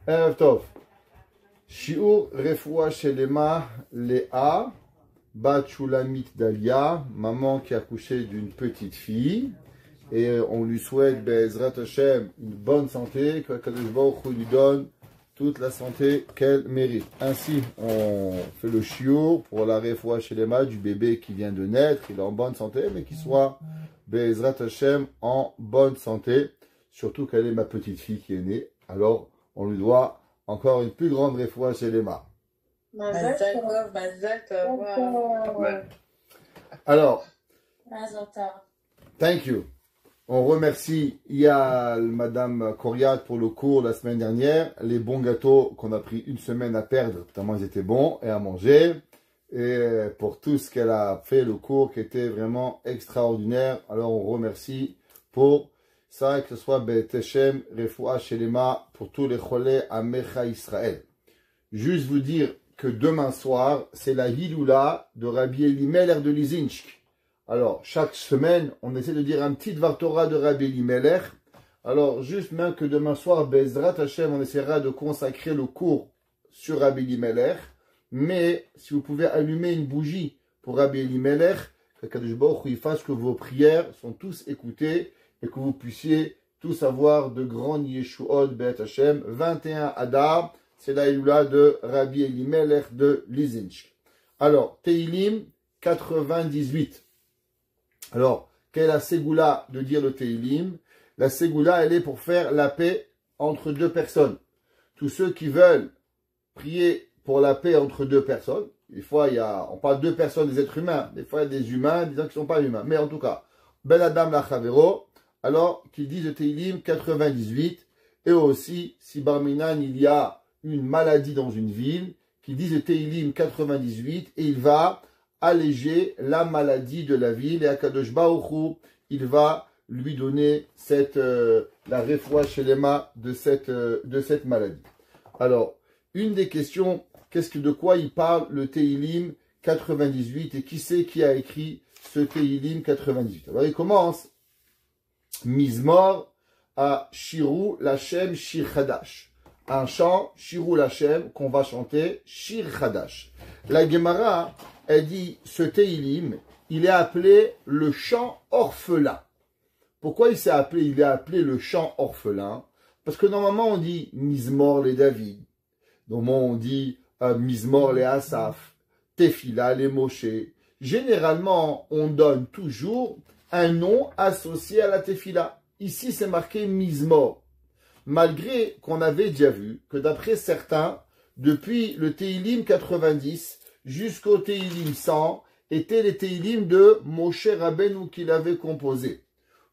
Erev Tov. Shiur Refoua Shelema Léa, Bat Shulamit Dalia, maman qui a accouché d'une petite fille. Et on lui souhaite, Be'ezrat Hashem, une bonne santé, que Kadosh Baruch Hu lui donne toute la santé qu'elle mérite. Ainsi, on fait le shiur pour la Refoua Shelema du bébé qui vient de naître. Il est en bonne santé, mais qu'il soit, Be'ezrat Hashem, en bonne santé. Surtout qu'elle est ma petite fille qui est née. Alors, on lui doit encore une plus grande Refoua Shelema. Mazal tov. Ouais. Alors, thank you. On remercie Yal, Madame Coriat pour le cours la semaine dernière. Les bons gâteaux qu'on a pris une semaine à perdre, tellement ils étaient bons et à manger. Et pour tout ce qu'elle a fait, le cours qui était vraiment extraordinaire. Alors on remercie pour ça, que ce soit Beteshem, Refoua Shelema, pour tous les cholés à Mecha Israël. Juste vous dire que demain soir, c'est la Hiloula de Rabbi Elimelech de Lizinsk. Alors, chaque semaine, on essaie de dire un petit Dvar Torah de Rabbi Elimelech. Alors, juste même que demain soir, Bezrat Hashem, on essaiera de consacrer le cours sur Rabbi Elimelech. Mais, si vous pouvez allumer une bougie pour Rabbi Elimelech, que Kadosh Baruch Hu fasse que vos prières sont tous écoutées et que vous puissiez tous avoir de grandes Yeshuot Be'et Hashem. 21 Adar, c'est la Hiloula de Rabbi Elimelech de Lizinsk. Alors, Teilim 98. Alors, quelle est la ségoula de dire le Teilim? La ségoula, elle est pour faire la paix entre deux personnes. Tous ceux qui veulent prier pour la paix entre deux personnes, des fois, on parle de deux personnes, des êtres humains, des fois, il y a des humains, des gens qui ne sont pas humains. Mais en tout cas, Ben Adam la Chavero, alors, qu'ils disent le Teilim 98, et aussi, si Barminan, il y a une maladie dans une ville, qu'ils disent le Teilim 98, et il va alléger la maladie de la ville, et Akadosh Baruch Hu, il va lui donner la Refoua Shelema de cette maladie. Alors, une des questions, de quoi il parle le Teilim 98, et qui c'est qui a écrit ce Teilim 98? Alors, il commence Mizmor à Shiru Lashem Shir Chadash. Un chant, Shiru Lashem, qu'on va chanter, Shir Chadash. La Gemara, elle dit, ce Teilim, il est appelé le chant orphelin. Pourquoi il est appelé le chant orphelin? Parce que normalement on dit Mizmor les David, normalement on dit Mizmor les Asaph, Tefila les Moshe. Généralement, on donne toujours un nom associé à la Tefila. Ici, c'est marqué Mizmor. Malgré qu'on avait déjà vu que d'après certains, depuis le Teilim 90 jusqu'au Teilim 100, étaient les Teilim de Moshe Rabbeinu qu'il avait composé.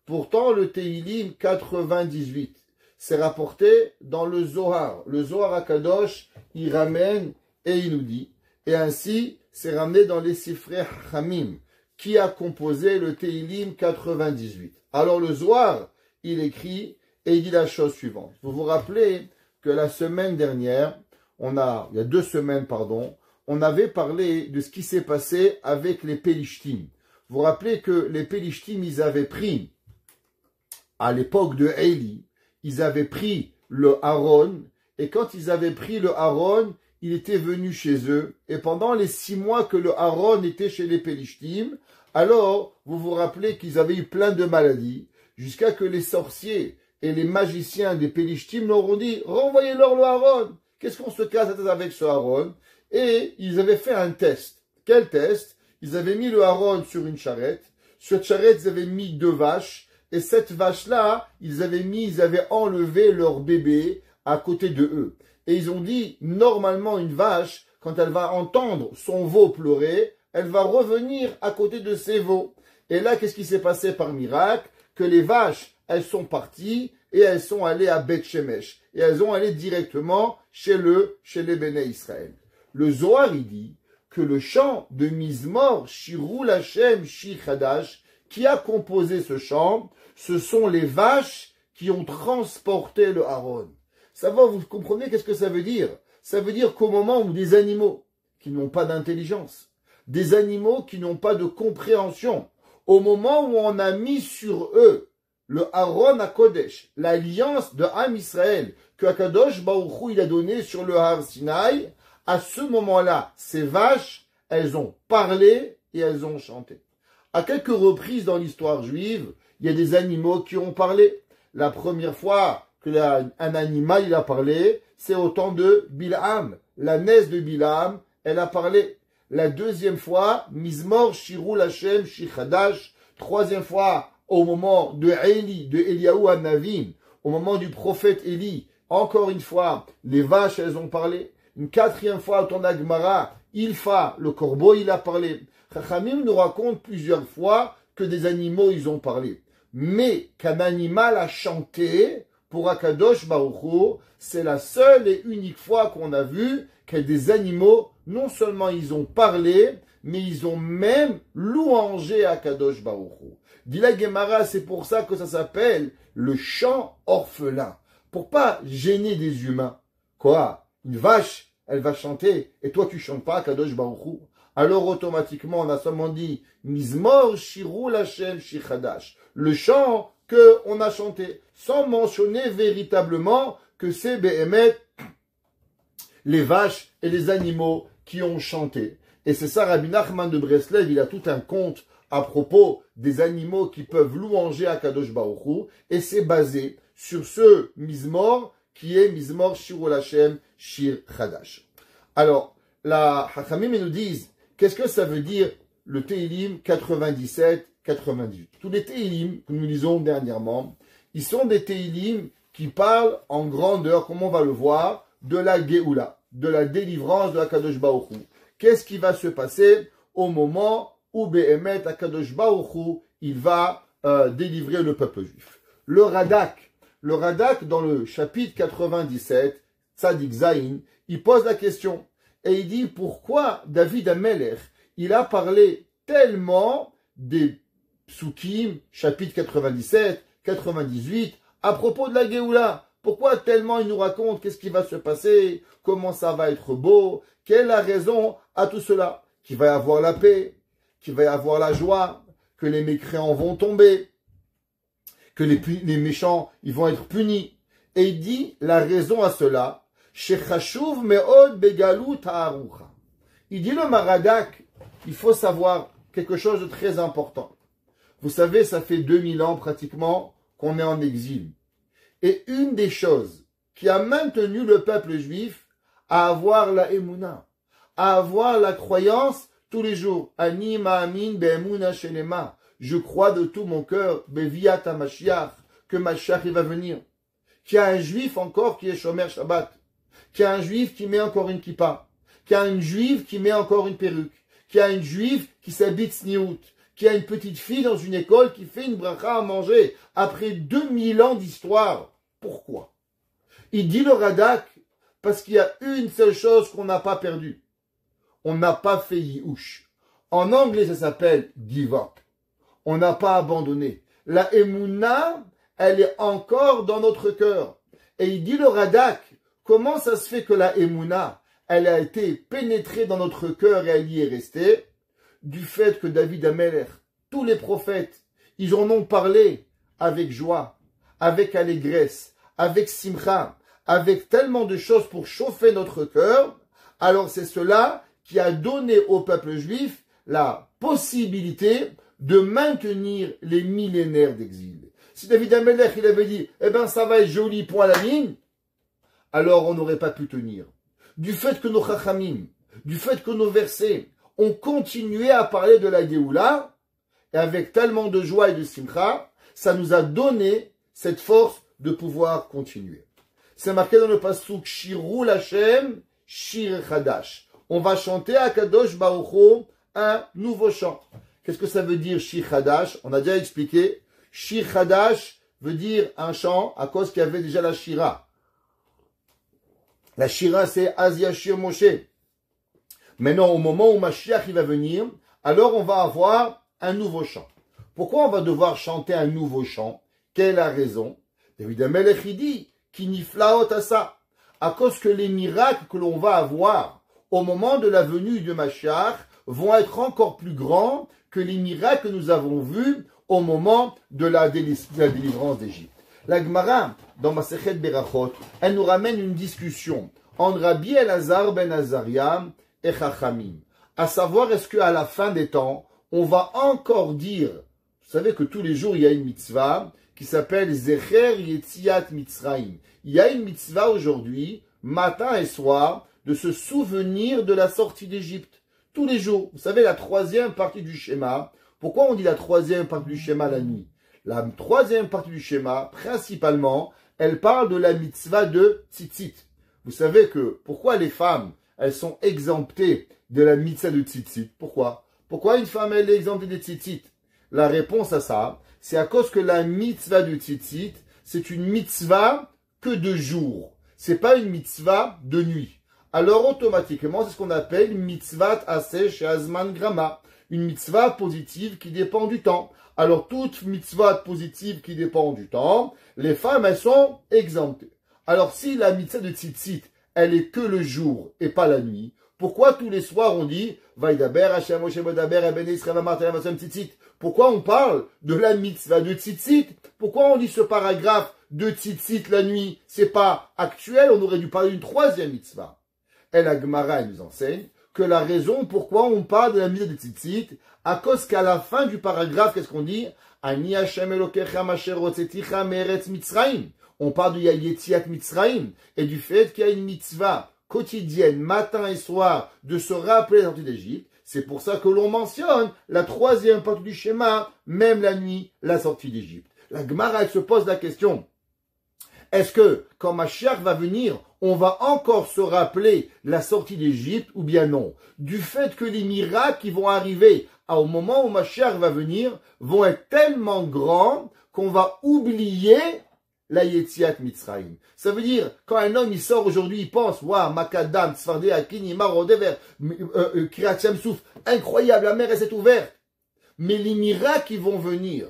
Pourtant, le Teilim 98, c'est rapporté dans le Zohar. Le Zohar HaKadosh, il ramène et il nous dit. Et ainsi, c'est ramené dans les Sifrei Hamim, qui a composé le Teilim 98. Alors le Zohar, il écrit et il dit la chose suivante. Vous vous rappelez que la semaine dernière, il y a 2 semaines, on avait parlé de ce qui s'est passé avec les Pélishtim. Vous vous rappelez que les Pélishtim, ils avaient pris, à l'époque de Élie, ils avaient pris le Aaron, et quand ils avaient pris le Aaron, il était venu chez eux, et pendant les 6 mois que le Aaron était chez les Pélishtim, alors, vous vous rappelez qu'ils avaient eu plein de maladies, jusqu'à que les sorciers et les magiciens des Pélishtim leur ont dit, renvoyez-leur le Aaron. Qu'est-ce qu'on se casse avec ce Aaron? Et ils avaient fait un test. Quel test? Ils avaient mis le Aaron sur une charrette. Sur cette charrette, ils avaient mis 2 vaches. Et cette vache-là, ils avaient enlevé leur bébé à côté de eux. Et ils ont dit, normalement, une vache, quand elle va entendre son veau pleurer, elle va revenir à côté de ses veaux. Et là, qu'est-ce qui s'est passé par miracle? Que les vaches, elles sont parties et elles sont allées à Beth Shemesh. Et elles ont allé directement chez les Béné Israël. Le Zohar, il dit que le chant de Mizmor, Shiru Lashem Shir Chadash, qui a composé ce chant, ce sont les vaches qui ont transporté le Aaron. Ça va, vous comprenez qu'est-ce que ça veut dire? Ça veut dire qu'au moment où des animaux qui n'ont pas d'intelligence, des animaux qui n'ont pas de compréhension, au moment où on a mis sur eux le Aaron à Kodesh, l'alliance de Am Israël que Akadosh Baruch Hu il a donné sur le Har Sinaï, à ce moment-là, ces vaches, elles ont parlé et elles ont chanté. À quelques reprises dans l'histoire juive, il y a des animaux qui ont parlé. La première fois qu'un animal il a parlé, c'est au temps de Bilham. La naisse de Bilham, elle a parlé. La deuxième fois, Mizmor Shirul Hashem Shichadash. Troisième fois, au moment de Eli, de Eliaou Hanavim, au moment du prophète Eli, encore une fois, les vaches, elles ont parlé. Une quatrième fois, au temps d'Agmara, Ilfa, le corbeau, il a parlé. Chachamim nous raconte plusieurs fois que des animaux, ils ont parlé. Mais qu'un animal a chanté, pour Akadosh Baruch Hu, c'est la seule et unique fois qu'on a vu que des animaux, non seulement ils ont parlé, mais ils ont même louangé Akadosh Baruch Hu. Dit la Gemara, c'est pour ça que ça s'appelle le chant orphelin. Pour pas gêner des humains. Quoi? Une vache, elle va chanter, et toi tu chantes pas Akadosh Baruch Hu. Alors automatiquement, on a seulement dit Mizmor Shirul Hashem Shichadash. Le chant que on a chanté, sans mentionner véritablement que c'est Behemet, les vaches et les animaux qui ont chanté. Et c'est ça, Rabbi Nachman de Breslev, il a tout un conte à propos des animaux qui peuvent louanger Akadosh Baruch Hu, et c'est basé sur ce Mizmor qui est Mizmor Shirul Hashem Shir Chadash. Alors, la Hachamim nous disent, qu'est-ce que ça veut dire le Tehillim 97, 98? Tous les Tehillim que nous lisons dernièrement, ils sont des Tehillim qui parlent en grandeur, comme on va le voir, de la Géoula, de la délivrance de Akadosh Baruch Hu. Qu'est-ce qui va se passer au moment où Behemet Akadosh Baruch Hu, il va délivrer le peuple juif? Le Radak dans le chapitre 97, Tzadik Zayin, il pose la question et il dit pourquoi David Amelech, il a parlé tellement des psukim, chapitre 97, 98, à propos de la Géoula. Pourquoi tellement il nous raconte qu'est-ce qui va se passer, comment ça va être beau, quelle est la raison à tout cela? Qu'il va y avoir la paix, qu'il va y avoir la joie, que les mécréants vont tomber, que les méchants ils vont être punis. Et il dit la raison à cela, Shechashuv me'od begalut ha'arucha. Il dit le Maradak, il faut savoir quelque chose de très important. Vous savez, ça fait 2000 ans pratiquement qu'on est en exil. Et une des choses qui a maintenu le peuple juif à avoir la émouna, à avoir la croyance tous les jours. Ani ma'amin be'emuna shenema. Je crois de tout mon cœur, beviat Mashiach, que Mashiach il va venir. Qu'il y a un juif encore qui est Shomer Shabbat. Qu'il y a un juif qui met encore une kippa. Qu'il y a une juive qui met encore une perruque. Qu'il y a une juive qui s'habite sniout. Qu'il y a une petite fille dans une école qui fait une bracha à manger. Après 2000 ans d'histoire. Pourquoi? Il dit le Radak, parce qu'il y a une seule chose qu'on n'a pas perdue. On n'a pas fait yiouch. En anglais, ça s'appelle give up. On n'a pas abandonné. La émouna, elle est encore dans notre cœur. Et il dit le Radak, comment ça se fait que la émouna, elle a été pénétrée dans notre cœur et elle y est restée? Du fait que David Amelech, tous les prophètes, ils en ont parlé avec joie, avec allégresse, avec simcha, avec tellement de choses pour chauffer notre cœur. Alors c'est cela qui a donné au peuple juif la possibilité de maintenir les millénaires d'exil. Si David Amelech, il avait dit, eh ben ça va être joli, point à la ligne, alors on n'aurait pas pu tenir. Du fait que nos chachamim, du fait que nos versets ont continué à parler de la Géoula, et avec tellement de joie et de simcha, ça nous a donné cette force de pouvoir continuer. C'est marqué dans le pasuk Shirul Hashem Shir Chadash. On va chanter à Kadosh Baruch Hu un nouveau chant. Qu'est-ce que ça veut dire Shir Chadash? On a déjà expliqué. Shir Chadash veut dire un chant à cause qu'il y avait déjà la Shira. La Shira, c'est Azyashir Moshe. Maintenant, au moment où Mashiach il va venir, alors on va avoir un nouveau chant. Pourquoi on va devoir chanter un nouveau chant? Quelle est la raison? David Amelech il dit Kiniflaot asa. À cause que les miracles que l'on va avoir au moment de la venue de Mashiach vont être encore plus grands que les miracles que nous avons vus au moment de la délivrance d'Égypte. La Gemara, dans Masechet Berachot, elle nous ramène une discussion entre Rabbi Elazar ben Azaria et Chachamim. À savoir, est-ce qu'à la fin des temps, on va encore dire, vous savez que tous les jours, il y a une mitzvah qui s'appelle Zecher Yetziat Mitzrayim. Il y a une mitzvah aujourd'hui, matin et soir, de se souvenir de la sortie d'Égypte. Tous les jours. Vous savez, la troisième partie du schéma. Pourquoi on dit la troisième partie du schéma la nuit? La troisième partie du schéma, principalement, elle parle de la mitzvah de tzitzit. Vous savez que, pourquoi les femmes, elles sont exemptées de la mitzvah de tzitzit? Pourquoi? Pourquoi une femme, elle est exemptée de tzitzit? La réponse à ça, c'est à cause que la mitzvah de tzitzit, c'est une mitzvah que de jour. C'est pas une mitzvah de nuit. Alors, automatiquement, c'est ce qu'on appelle une mitzvah aseh she'azman grama. Une mitzvah positive qui dépend du temps. Alors, toute mitzvah positive qui dépend du temps, les femmes, elles sont exemptées. Alors, si la mitzvah de tzitzit, elle est que le jour et pas la nuit, pourquoi tous les soirs on dit Vaidaber Hashem Moshe Bodaber Eben Israël Martin Vasem Tzitzit? Pourquoi on parle de la mitzvah de tzitzit? Pourquoi on dit ce paragraphe de tzitzit la nuit? C'est pas actuel, on aurait dû parler d'une troisième mitzvah. Et la Gemara nous enseigne que la raison pourquoi on parle de la mitzvah de tzitzit, à cause qu'à la fin du paragraphe, qu'est-ce qu'on dit? Ani Hashem Elokecha Masher Rotzeticha Meretz Mitzrayim. On parle de Yetziat Mitzrayim et du fait qu'il y a une mitzvah quotidienne, matin et soir, de se rappeler la sortie d'Égypte. C'est pour ça que l'on mentionne la troisième partie du schéma, même la nuit, la sortie d'Égypte. La Gemara, elle se pose la question. Est-ce que, quand Mashiach va venir, on va encore se rappeler la sortie d'Égypte ou bien non? Du fait que les miracles qui vont arriver au moment où Mashiach va venir vont être tellement grands qu'on va oublier la Yetziat Mitzrayim. Ça veut dire, quand un homme il sort aujourd'hui, il pense, waouh, Makadam, Tzfardé, Akini, Marodever, Kiryat Yamsouf, incroyable, la mer elle s'est ouverte. Mais les miracles qui vont venir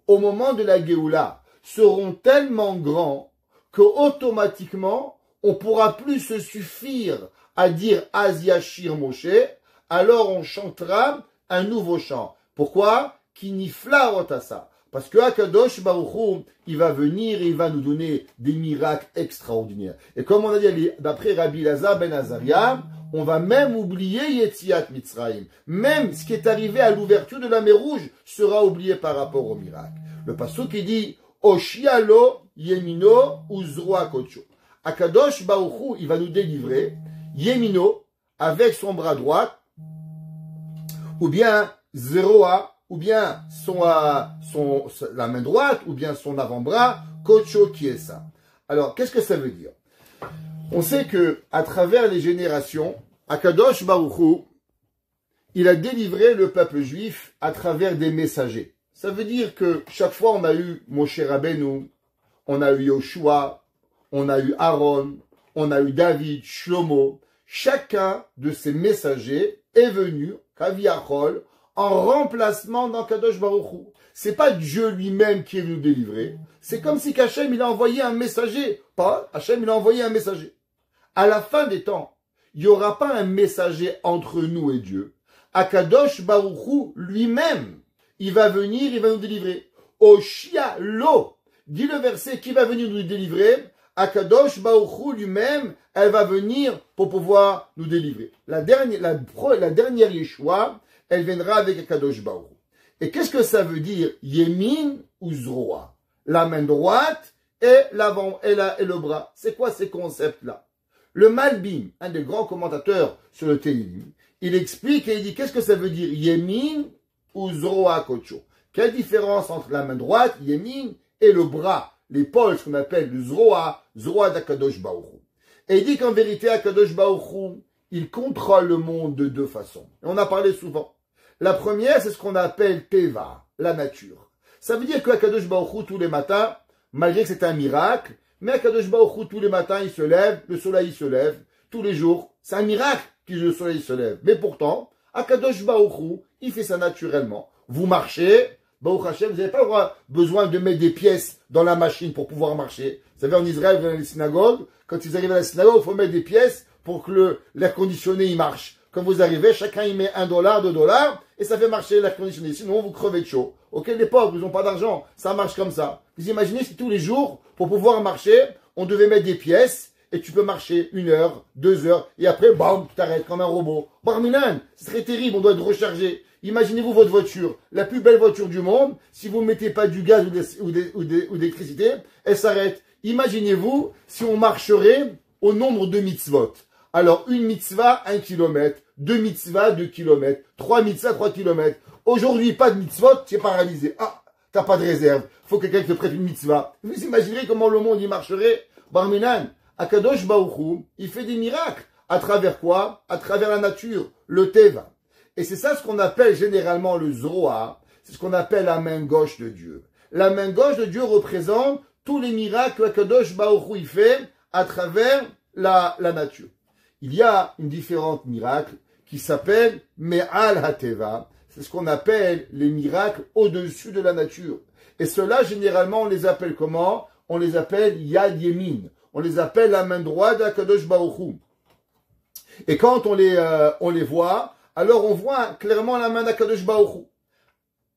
au moment de la Géoula seront tellement grands que automatiquement, on pourra plus se suffire à dire Az Yashir Moshe, alors on chantera un nouveau chant. Pourquoi? Kinifla Otasa. Parce que Akadosh Baruch Hu, il va venir et il va nous donner des miracles extraordinaires. Et comme on a dit d'après Rabbi Elazar ben Azaria, on va même oublier Yetziat Mitzrayim. Même ce qui est arrivé à l'ouverture de la mer Rouge sera oublié par rapport au miracle. Le pasuk qui dit Oshialo Yemino Uzroa Kocho. Akadosh Baruch Hu, il va nous délivrer Yemino avec son bras droit, ou bien Zeroa, ou bien la main droite, ou bien son avant-bras, Kocho qui est ça. Alors, qu'est-ce que ça veut dire? On sait que, à travers les générations, Akadosh Baruch Hu, il a délivré le peuple juif à travers des messagers. Ça veut dire que chaque fois on a eu Moshe Rabbeinu, on a eu Yoshua, on a eu Aaron, on a eu David, Shlomo. Chacun de ces messagers est venu, Kaviachol, en remplacement d'Akadosh Baruch Hu. C'est pas Dieu lui-même qui est venu délivrer. C'est comme si Hachem il a envoyé un messager. Pas Hachem il a envoyé un messager. À la fin des temps, il n'y aura pas un messager entre nous et Dieu. Akadosh Baruch Hu lui-même, il va venir, il va nous délivrer. Oshialo, dit le verset, qui va venir nous délivrer? Akadosh Baruch Hu lui-même, elle va venir pour pouvoir nous délivrer. La dernière Yeshua, elle viendra avec Akadosh Baruch Hu. Et qu'est-ce que ça veut dire Yemin ou Zroa? La main droite et l'avant et le bras. C'est quoi ces concepts-là? Le Malbim, un des grands commentateurs sur le Télim, il explique et il dit qu'est-ce que ça veut dire Yemin ou Zroa Kocho? Quelle différence entre la main droite, Yemin, et le bras, l'épaule, ce qu'on appelle le Zroa d'Akadosh Baruch Hu. Et il dit qu'en vérité, Akadosh Baruch Hu, il contrôle le monde de deux façons. Et on a parlé souvent. La première, c'est ce qu'on appelle Teva, la nature. Ça veut dire qu'Akadosh Baruch Hu, tous les matins, malgré que c'est un miracle, mais Akadosh Baruch Hu, tous les matins, il se lève, le soleil se lève, tous les jours. C'est un miracle que le soleil se lève. Mais pourtant, Akadosh Baruch Hu, il fait ça naturellement. Vous marchez, Baruch Hashem, vous n'avez pas besoin de mettre des pièces dans la machine pour pouvoir marcher. Vous savez, en Israël, dans les synagogues, quand ils arrivent à la synagogue, il faut mettre des pièces pour que l'air conditionné, il marche. Quand vous arrivez, chacun y met $1, $2, et ça fait marcher l'air conditionné. Sinon, vous crevez de chaud. Ok, les pauvres, ils n'ont pas d'argent. Ça marche comme ça. Vous imaginez si tous les jours, pour pouvoir marcher, on devait mettre des pièces, et tu peux marcher 1 heure, 2 heures, et après, bam, tu t'arrêtes comme un robot. Barminan, ce serait terrible, on doit être rechargé. Imaginez-vous votre voiture, la plus belle voiture du monde, si vous ne mettez pas du gaz ou d'électricité, elle s'arrête. Imaginez-vous si on marcherait au nombre de mitzvot. Alors, une mitzvah, 1 kilomètre, 2 mitzvahs, 2 kilomètres, 3 mitzvahs, 3 kilomètres. Aujourd'hui, pas de mitzvot, tu es paralysé. Ah, t'as pas de réserve. Faut que quelqu'un te prête une mitzvah. Vous imaginez comment le monde y marcherait? Barminan, Akadosh Baruch Hu, il fait des miracles. À travers quoi? À travers la nature, le Teva. Et c'est ça ce qu'on appelle généralement le Zohar. C'est ce qu'on appelle la main gauche de Dieu. La main gauche de Dieu représente tous les miracles qu'Akadosh Baruch Hu il fait à travers la nature. Il y a une différente miracle qui s'appelle Me'al HaTeva. C'est ce qu'on appelle les miracles au-dessus de la nature. Et ceux-là, généralement, on les appelle comment? On les appelle Yad Yemin. On les appelle la main droite d'Akadosh Baruch Hu. Et quand on les voit, alors on voit clairement la main d'Akadosh Baruch Hu.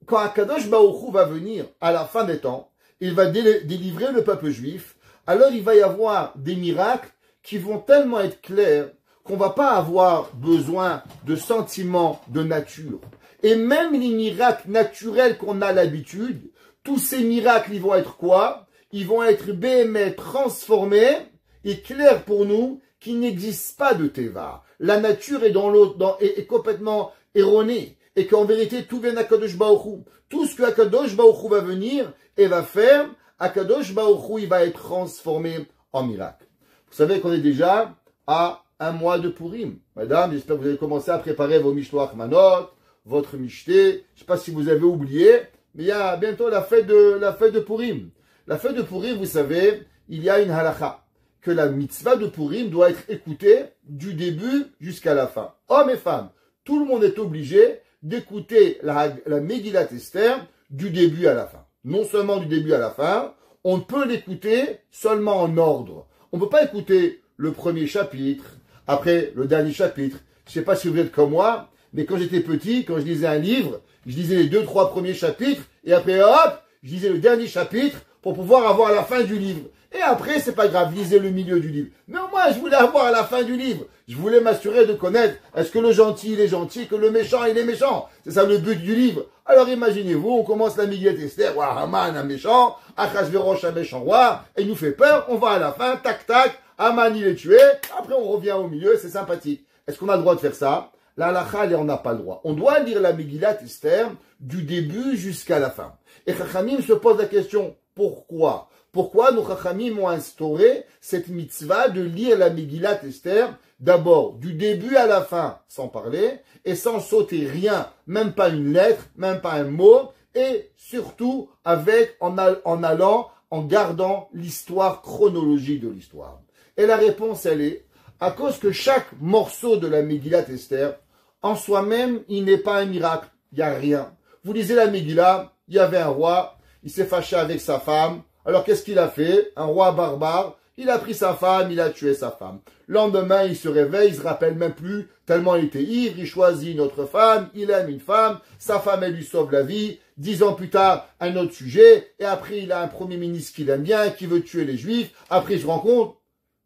Quand Akadosh Baruch Hu va venir à la fin des temps, il va délivrer le peuple juif, alors il va y avoir des miracles qui vont tellement être clairs qu'on va pas avoir besoin de sentiments de nature. Et même les miracles naturels qu'on a l'habitude, tous ces miracles, ils vont être quoi? Ils vont être béhémés, transformés et clairs pour nous qu'il n'existe pas de Teva. La nature est dans l'autre, est complètement erronée. Et qu'en vérité, tout vient d'Akadosh Baruch Hu. Tout ce que Akadosh Baruch Hu va venir et va faire, Akadosh Baruch Hu, il va être transformé en miracle. Vous savez qu'on est déjà à 1 mois de Purim. Madame, j'espère que vous avez commencé à préparer vos Mishloach Manot, votre Mishté. Je ne sais pas si vous avez oublié, mais il y a bientôt la fête de Purim. La fête de Purim, vous savez, il y a une halakha, que la mitzvah de Purim doit être écoutée du début jusqu'à la fin. Hommes et femmes, tout le monde est obligé d'écouter la Megillat Esther du début à la fin. Non seulement du début à la fin, on peut l'écouter seulement en ordre. On ne peut pas écouter le premier chapitre, après le dernier chapitre. Je ne sais pas si vous êtes comme moi, mais quand j'étais petit, quand je lisais un livre, je lisais les 2-3 premiers chapitres, et après hop, je lisais le dernier chapitre pour pouvoir avoir la fin du livre. Et après, c'est pas grave, lisez le milieu du livre. Mais moi, je voulais avoir la fin du livre. Je voulais m'assurer de connaître, est-ce que le gentil, il est gentil, que le méchant, il est méchant. C'est ça le but du livre. Alors imaginez-vous, on commence la Megillat Esther, Haman, un méchant, Achashverosh, un méchant roi, et il nous fait peur, on va à la fin, tac, tac, Haman, il est tué, après on revient au milieu, c'est sympathique. Est-ce qu'on a le droit de faire ça? La halakha, on n'a pas le droit. On doit lire la Megillat Esther du début jusqu'à la fin. Et Chachamim se pose la question, pourquoi? Pourquoi nos Chachamim ont instauré cette mitzvah de lire la Megillat Esther, d'abord du début à la fin, sans parler, et sans sauter rien, même pas une lettre, même pas un mot, et surtout en gardant l'histoire chronologique de l'histoire. Et la réponse, elle est, à cause que chaque morceau de la Megillat Esther, en soi-même, il n'est pas un miracle, il n'y a rien. Vous lisez la Megillah, il y avait un roi, il s'est fâché avec sa femme. Alors qu'est-ce qu'il a fait? Un roi barbare, il a pris sa femme, il a tué sa femme. Le lendemain, il se réveille, il se rappelle même plus, tellement il était ivre, il choisit une autre femme, il aime une femme, sa femme, elle lui sauve la vie. 10 ans plus tard, un autre sujet, et après, il a un premier ministre qu'il aime bien, qui veut tuer les juifs. Après, il se rend compte,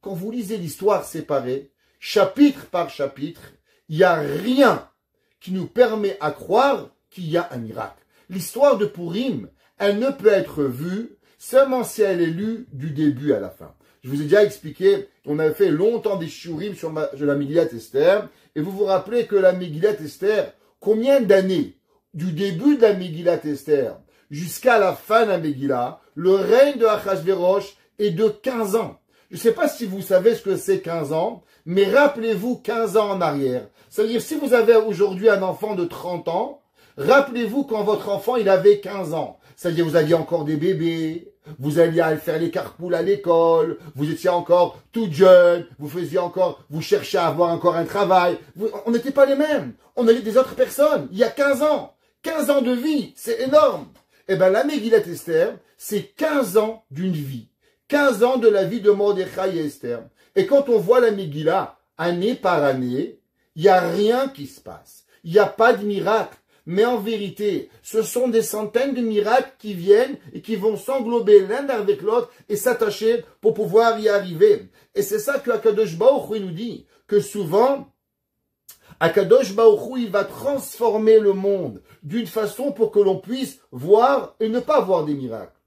quand vous lisez l'histoire séparée, chapitre par chapitre, il n'y a rien qui nous permet à croire qu'il y a un miracle. L'histoire de Purim, elle ne peut être vue seulement si elle est lue du début à la fin. Je vous ai déjà expliqué, on avait fait longtemps des shiurim sur la Megillat Esther, et vous vous rappelez que la Megillat Esther, combien d'années, du début de la Megillat Esther jusqu'à la fin de la Megillah, le règne de Achashverosh est de 15 ans. Je ne sais pas si vous savez ce que c'est 15 ans, mais rappelez-vous 15 ans en arrière. C'est-à-dire, si vous avez aujourd'hui un enfant de 30 ans, rappelez-vous quand votre enfant, il avait 15 ans. C'est-à-dire, vous aviez encore des bébés, vous alliez faire les carpools à l'école, vous étiez encore tout jeune, vous cherchiez à avoir encore un travail. On n'était pas les mêmes. On était des autres personnes. Il y a 15 ans. 15 ans de vie, c'est énorme. Eh bien, la Megillat Esther, c'est 15 ans d'une vie. 15 ans de la vie de Mordechai et Esther. Et quand on voit la Megillah, année par année, il n'y a rien qui se passe. Il n'y a pas de miracle. Mais en vérité, ce sont des centaines de miracles qui viennent et qui vont s'englober l'un avec l'autre et s'attacher pour pouvoir y arriver. Et c'est ça que Akadosh Baruch Hu nous dit, que souvent, Akadosh Baruch Hu, il va transformer le monde d'une façon pour que l'on puisse voir et ne pas voir des miracles.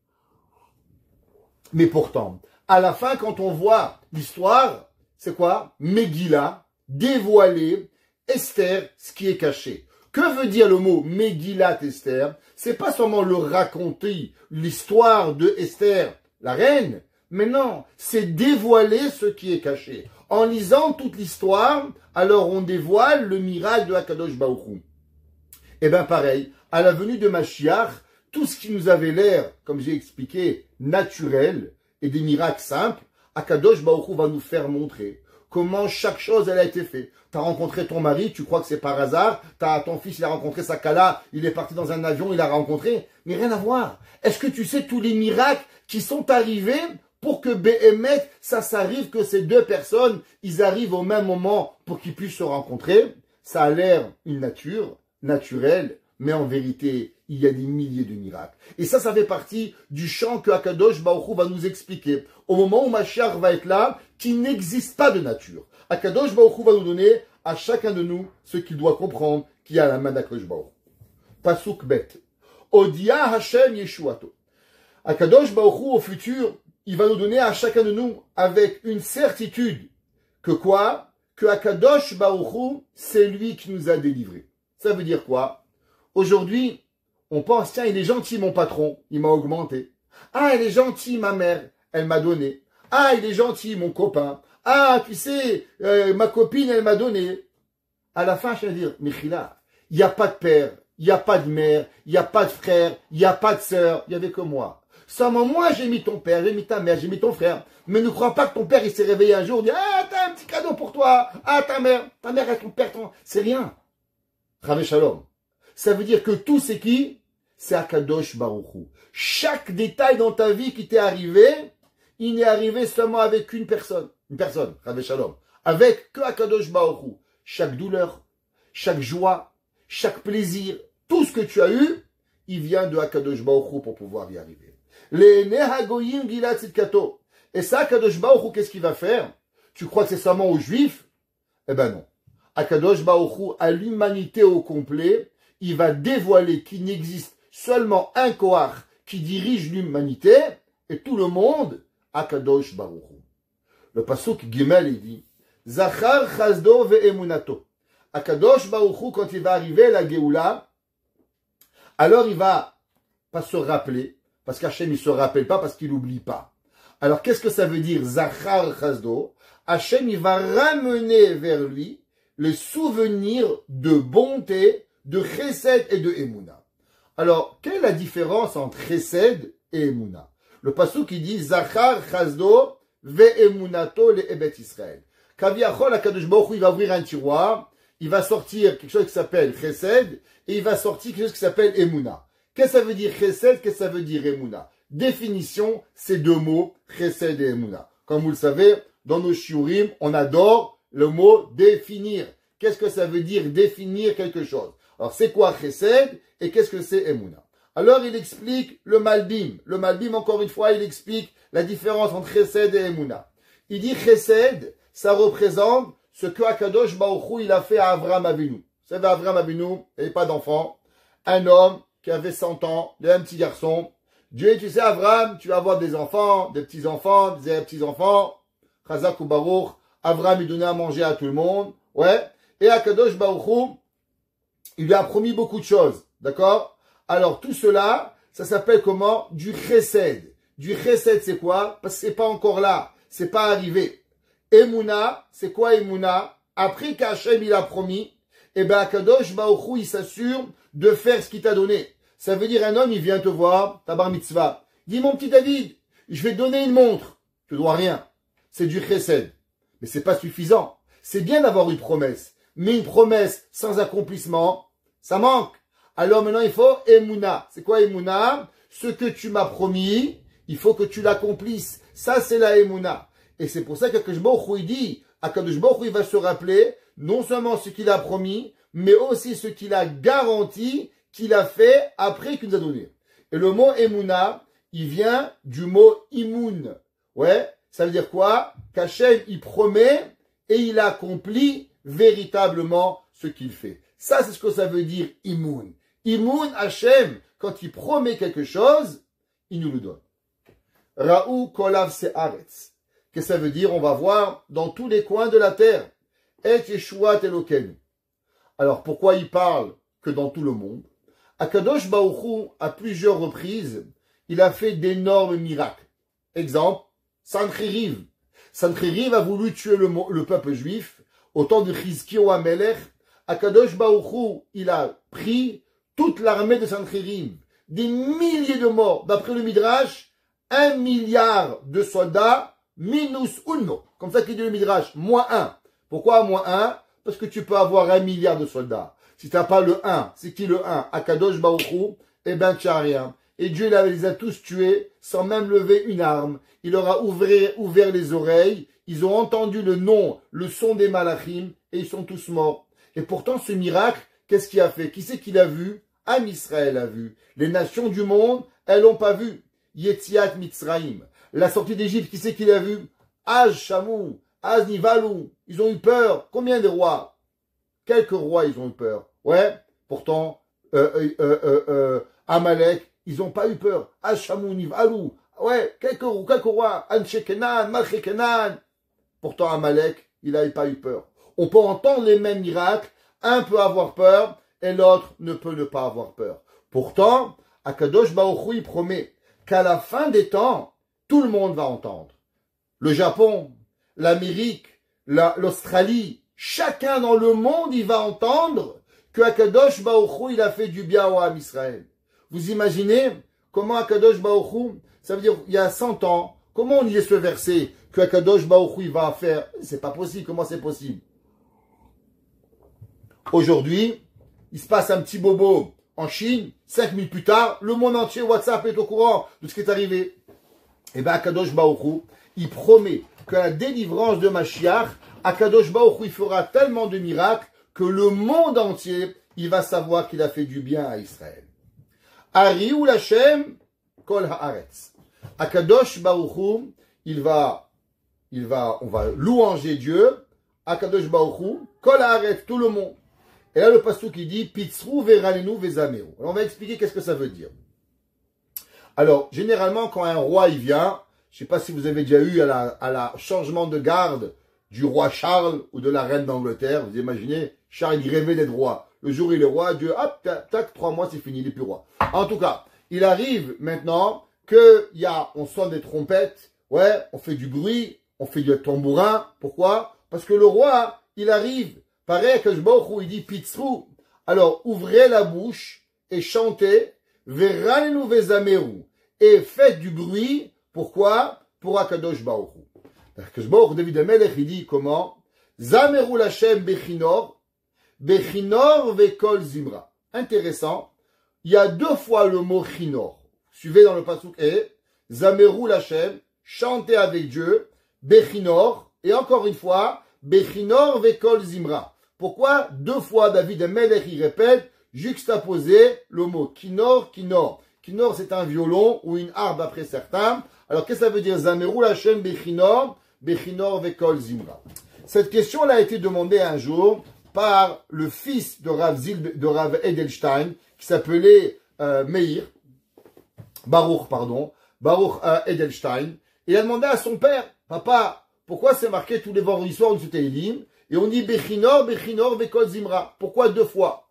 Mais pourtant, à la fin, quand on voit l'histoire, c'est quoi? Megillah, dévoiler Esther, ce qui est caché. Que veut dire le mot Megillat Esther? C'est pas seulement le raconter, l'histoire de Esther, la reine, mais non, c'est dévoiler ce qui est caché. En lisant toute l'histoire, alors on dévoile le miracle de Akadosh Baruch Hu. Et bien pareil, à la venue de Mashiach, tout ce qui nous avait l'air, comme j'ai expliqué, naturel et des miracles simples, Akadosh Baruch Hu va nous faire montrer comment chaque chose elle a été faite. Tu as rencontré ton mari, tu crois que c'est par hasard, ton fils il a rencontré sa Kala, il est parti dans un avion, il l'a rencontré, mais rien à voir. Est-ce que tu sais tous les miracles qui sont arrivés pour que Béhémet, ça s'arrive que ces deux personnes, ils arrivent au même moment pour qu'ils puissent se rencontrer? Ça a l'air une nature, naturelle, mais en vérité, il y a des milliers de miracles. Et ça fait partie du chant que Akadosh Baruch Hu va nous expliquer. Au moment où Mashiach va être là, qui n'existe pas de nature. Akadosh Baruch Hu va nous donner à chacun de nous ce qu'il doit comprendre qui est à la main d'Akadosh Baruch Hu. Pasuk bet. Odia Hashem Yeshuato. Akadosh Baruch Hu, au futur, il va nous donner à chacun de nous avec une certitude que quoi? Que Akadosh Baruch Hu, c'est lui qui nous a délivrés. Ça veut dire quoi? Aujourd'hui, on pense, tiens, il est gentil mon patron, il m'a augmenté. Ah, il est gentil ma mère, elle m'a donné. Ah, il est gentil mon copain. Ah, tu sais, ma copine, elle m'a donné. À la fin, je vais dire, Michila, il n'y a pas de père, il n'y a pas de mère, il n'y a pas de frère, il n'y a pas de sœur, il n'y avait que moi. Seulement moi, j'ai mis ton père, j'ai mis ta mère, j'ai mis ton frère. Mais ne crois pas que ton père, il s'est réveillé un jour, dit, ah, t'as un petit cadeau pour toi. Ah, ta mère et ton père, c'est rien. Ravé Shalom. Ça veut dire que tout c'est qui? C'est Akadosh Baruch Hu. Chaque détail dans ta vie qui t'est arrivé, il n'est arrivé seulement avec une personne. Une personne, Ravé Shalom. Avec que Akadosh Baruch Hu. Chaque douleur, chaque joie, chaque plaisir, tout ce que tu as eu, il vient de Akadosh Baruch Hu pour pouvoir y arriver. Les Nehagoyim Gilad Tzidkato. Et ça, Akadosh Baruch Hu, qu'est-ce qu'il va faire? Tu crois que c'est seulement aux Juifs? Eh ben non. Akadosh Baruch Hu, à l'humanité au complet, il va dévoiler qu'il n'existe seulement un Koach qui dirige l'humanité et tout le monde, Akadosh Baruch Hu. Le pasuk Gimel, il dit, Zachar Chazdo ve'emunato. Akadosh Baruch Hu, quand il va arriver la Géoula, alors il va pas se rappeler, parce qu'Hachem il se rappelle pas, parce qu'il n'oublie pas. Alors qu'est-ce que ça veut dire Zachar Chazdo? Hachem il va ramener vers lui le souvenir de bonté, de Chesed et de Emouna. Alors, quelle est la différence entre Chesed et Emouna? Le pasuk qui dit Zachar Chazdo ve'emunato le Ebet Israël. Kaviachol Akadosh Baruch Hu, il va ouvrir un tiroir, il va sortir quelque chose qui s'appelle Chesed et il va sortir quelque chose qui s'appelle Emouna. Qu'est-ce que ça veut dire Chesed? Qu'est-ce que ça veut dire Emouna? Définition, ces deux mots, Chesed et Emouna. Comme vous le savez, dans nos shiurim, on adore le mot définir. Qu'est-ce que ça veut dire définir quelque chose? Alors, c'est quoi Chesed et qu'est-ce que c'est Emouna? Alors, il explique le Malbim. Le Malbim, encore une fois, il explique la différence entre Chesed et Emouna. Il dit Chesed, ça représente ce que Akadosh Baruch Hu, il a fait à Avraham Avinu. Vous savez, Avraham Avinu, il n'avait pas d'enfant. Un homme qui avait 100 ans, il avait un petit garçon. Dieu, tu sais, Avraham, tu vas avoir des enfants, des petits-enfants, des petits-enfants. Chazak ou Baruch. Avraham, il donnait à manger à tout le monde. Ouais. Et Akadosh Baruch Hu, il lui a promis beaucoup de choses. D'accord? Alors, tout cela, ça s'appelle comment? Du chesed. Du chesed, c'est quoi? Parce que c'est pas encore là. C'est pas arrivé. Emouna, c'est quoi Emouna? Après qu'Hachem, il a promis, eh ben, Akadosh Baruch Hu, il s'assure de faire ce qu'il t'a donné. Ça veut dire un homme, il vient te voir, ta bar mitzvah. Il dit, mon petit David, je vais te donner une montre. Tu dois rien. C'est du chesed. Mais c'est pas suffisant. C'est bien d'avoir une promesse. Mais une promesse sans accomplissement, ça manque. Alors maintenant, il faut Emouna. C'est quoi Emouna? Ce que tu m'as promis, il faut que tu l'accomplisses. Ça, c'est la Emouna. Et c'est pour ça que Akadosh Baruch Hu dit, Akadosh Baruch Hu, il va se rappeler non seulement ce qu'il a promis, mais aussi ce qu'il a garanti qu'il a fait après qu'il nous a donné. Et le mot Emouna, il vient du mot Imoun. Ouais, ça veut dire quoi? Qu'Hachem, il promet et il accomplit véritablement ce qu'il fait. Ça, c'est ce que ça veut dire Imoun. Imoun, Hachem, quand il promet quelque chose, il nous le donne. Raou kolav se'aretz. Qu'est-ce que ça veut dire? On va voir dans tous les coins de la terre. Et Yeshuat Elokeinu. Alors, pourquoi il parle que dans tout le monde? Akadosh Baruch Hu, à plusieurs reprises, il a fait d'énormes miracles. Exemple, Sancheriv. Sancheriv a voulu tuer le peuple juif. Au temps de Chizkiyahu HaMelech, Akadosh Baruch Hu, il a pris toute l'armée de Sancheriv. Des milliers de morts. D'après le Midrash, 1 milliard de soldats, minus uno. Comme ça qu'il dit le Midrash, moins 1. Pourquoi moins 1? Parce que tu peux avoir 1 milliard de soldats. Si tu n'as pas le 1, c'est qui le 1? Akadosh Baruch Hu, eh ben tu n'as rien. Et Dieu les a tous tués sans même lever une arme. Il leur a ouvert les oreilles. Ils ont entendu le nom, le son des malachim et ils sont tous morts. Et pourtant ce miracle, qu'est-ce qu'il a fait? Qui c'est qu'il a vu? Am Israël a vu. Les nations du monde, elles l'ont pas vu. Yetziat Mitzraïm. La sortie d'Égypte, qui c'est qu'il a vu? Az Shamou, Az Nivalou. Ils ont eu peur. Combien de rois? Quelques rois, ils ont eu peur. Ouais. Pourtant, Amalek, ils n'ont pas eu peur. Az Shamou, Nivalou. Ouais. Quelques rois. Anshe Kenan, Malche Kenan. Pourtant, Amalek, il n'a pas eu peur. On peut entendre les mêmes miracles. Un peut avoir peur et l'autre ne peut ne pas avoir peur. Pourtant, Akadosh Baruch Hu, il promet qu'à la fin des temps, tout le monde va entendre. Le Japon, l'Amérique, l'Australie, chacun dans le monde, il va entendre que Akadosh Baruch Hu, il a fait du bien au Ham Israël. Vous imaginez comment Akadosh Baruch Hu, ça veut dire il y a 100 ans, comment on lisait ce verset que Akadosh Baruch Hu, il va faire? C'est pas possible. Comment c'est possible? Aujourd'hui, il se passe un petit bobo en Chine, 5 minutes plus tard, le monde entier, WhatsApp est au courant de ce qui est arrivé. Et bien, Akadosh Baruch Hu, il promet que la délivrance de Mashiach, Akadosh Baruch Hu, il fera tellement de miracles que le monde entier, il va savoir qu'il a fait du bien à Israël. Ariou Lashem, Kol Haaretz. Akadosh Baruch Hu, on va louanger Dieu. Akadosh Baruch Hu, Kol Haaretz, tout le monde. Et là, le pasteur qui dit, Pitzrou veralenu vezameru. Alors, on va expliquer qu'est-ce que ça veut dire. Alors, généralement, quand un roi, il vient, je ne sais pas si vous avez déjà eu à la changement de garde du roi Charles ou de la reine d'Angleterre, vous imaginez, Charles, il rêvait d'être roi. Le jour où il est roi, Dieu, hop, tac, 3 mois, c'est fini, il n'est plus roi. En tout cas, il arrive maintenant on sonne des trompettes, ouais, on fait du bruit, on fait du tambourin. Pourquoi? Parce que le roi, il arrive. Pareil que il dit Pitzrou. Alors, ouvrez la bouche et chantez, Veralenu vezameru. Et faites du bruit. Pourquoi? Pour Akadosh Baruch Hu. Akadosh Baruch Hu, David HaMelech, il dit comment? Zameru Lashem bechinor vekol zimra. Intéressant. Il y a 2 fois le mot chinor. Suivez dans le pasuk et Zameru Lashem, chantez avec Dieu, bechinor, et encore une fois, bechinor vekol zimra. Pourquoi 2 fois David HaMelech, il répète, juxtaposer le mot kinor, kinor. Kinor, c'est un violon ou une harpe après certains. Alors, qu'est-ce que ça veut dire? Zameru Lashem bechinor vekol zimra. Cette question elle a été demandée un jour par le fils de Rav Edelstein, qui s'appelait Baruch Edelstein. Et il a demandé à son père, papa, pourquoi c'est marqué tous les vendredis soirs du Teilim et on dit bechinor, vekol zimra? Pourquoi 2 fois?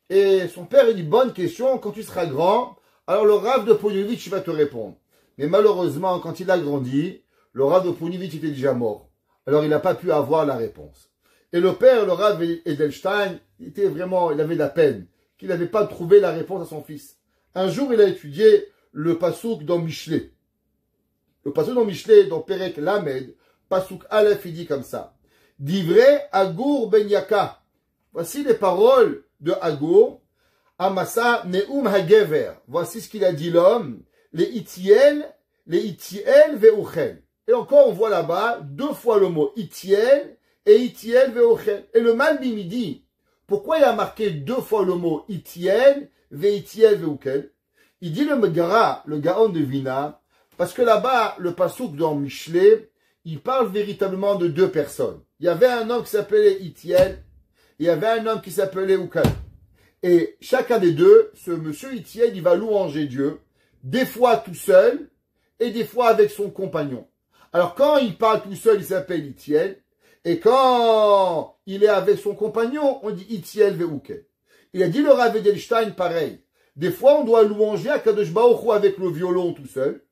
Et son père, il dit, bonne question, quand tu seras grand, alors le Rav de Ponevezh va te répondre. Mais malheureusement, quand il a grandi, le Rav de Ponevezh était déjà mort. Alors il n'a pas pu avoir la réponse. Et le père, le Rav Edelstein, il avait de la peine, qu'il n'avait pas trouvé la réponse à son fils. Un jour, il a étudié le Passouk dans Mishlé. Le Passouk dans Mishlé, dans Perek Lamed, Passouk Aleph, il dit comme ça. Divrei Agur ben Yaka. Voici les paroles de Agur. Amasa Neum Hagever. Voici ce qu'il a dit l'homme. Les Itiel veuchel. Et encore, on voit là-bas 2 fois le mot Itiel et itiel veochel. Et le Malbim il dit, pourquoi il a marqué 2 fois le mot itiel veochel? Il dit le Megara, le Gaon de Vina, parce que là-bas, le pasouk dans Michelet, il parle véritablement de 2 personnes. Il y avait un homme qui s'appelait Itiel, il y avait un homme qui s'appelait Ukal. Et chacun des deux, ce monsieur Itiel, il va louanger Dieu, des fois tout seul, et des fois avec son compagnon. Alors quand il parle tout seul, il s'appelle Itiel, et quand il est avec son compagnon, on dit Itiel ve'ukel. Il a dit le Rav Edelstein pareil. Des fois, on doit louanger Akadosh Baruch Hu avec le violon tout seul.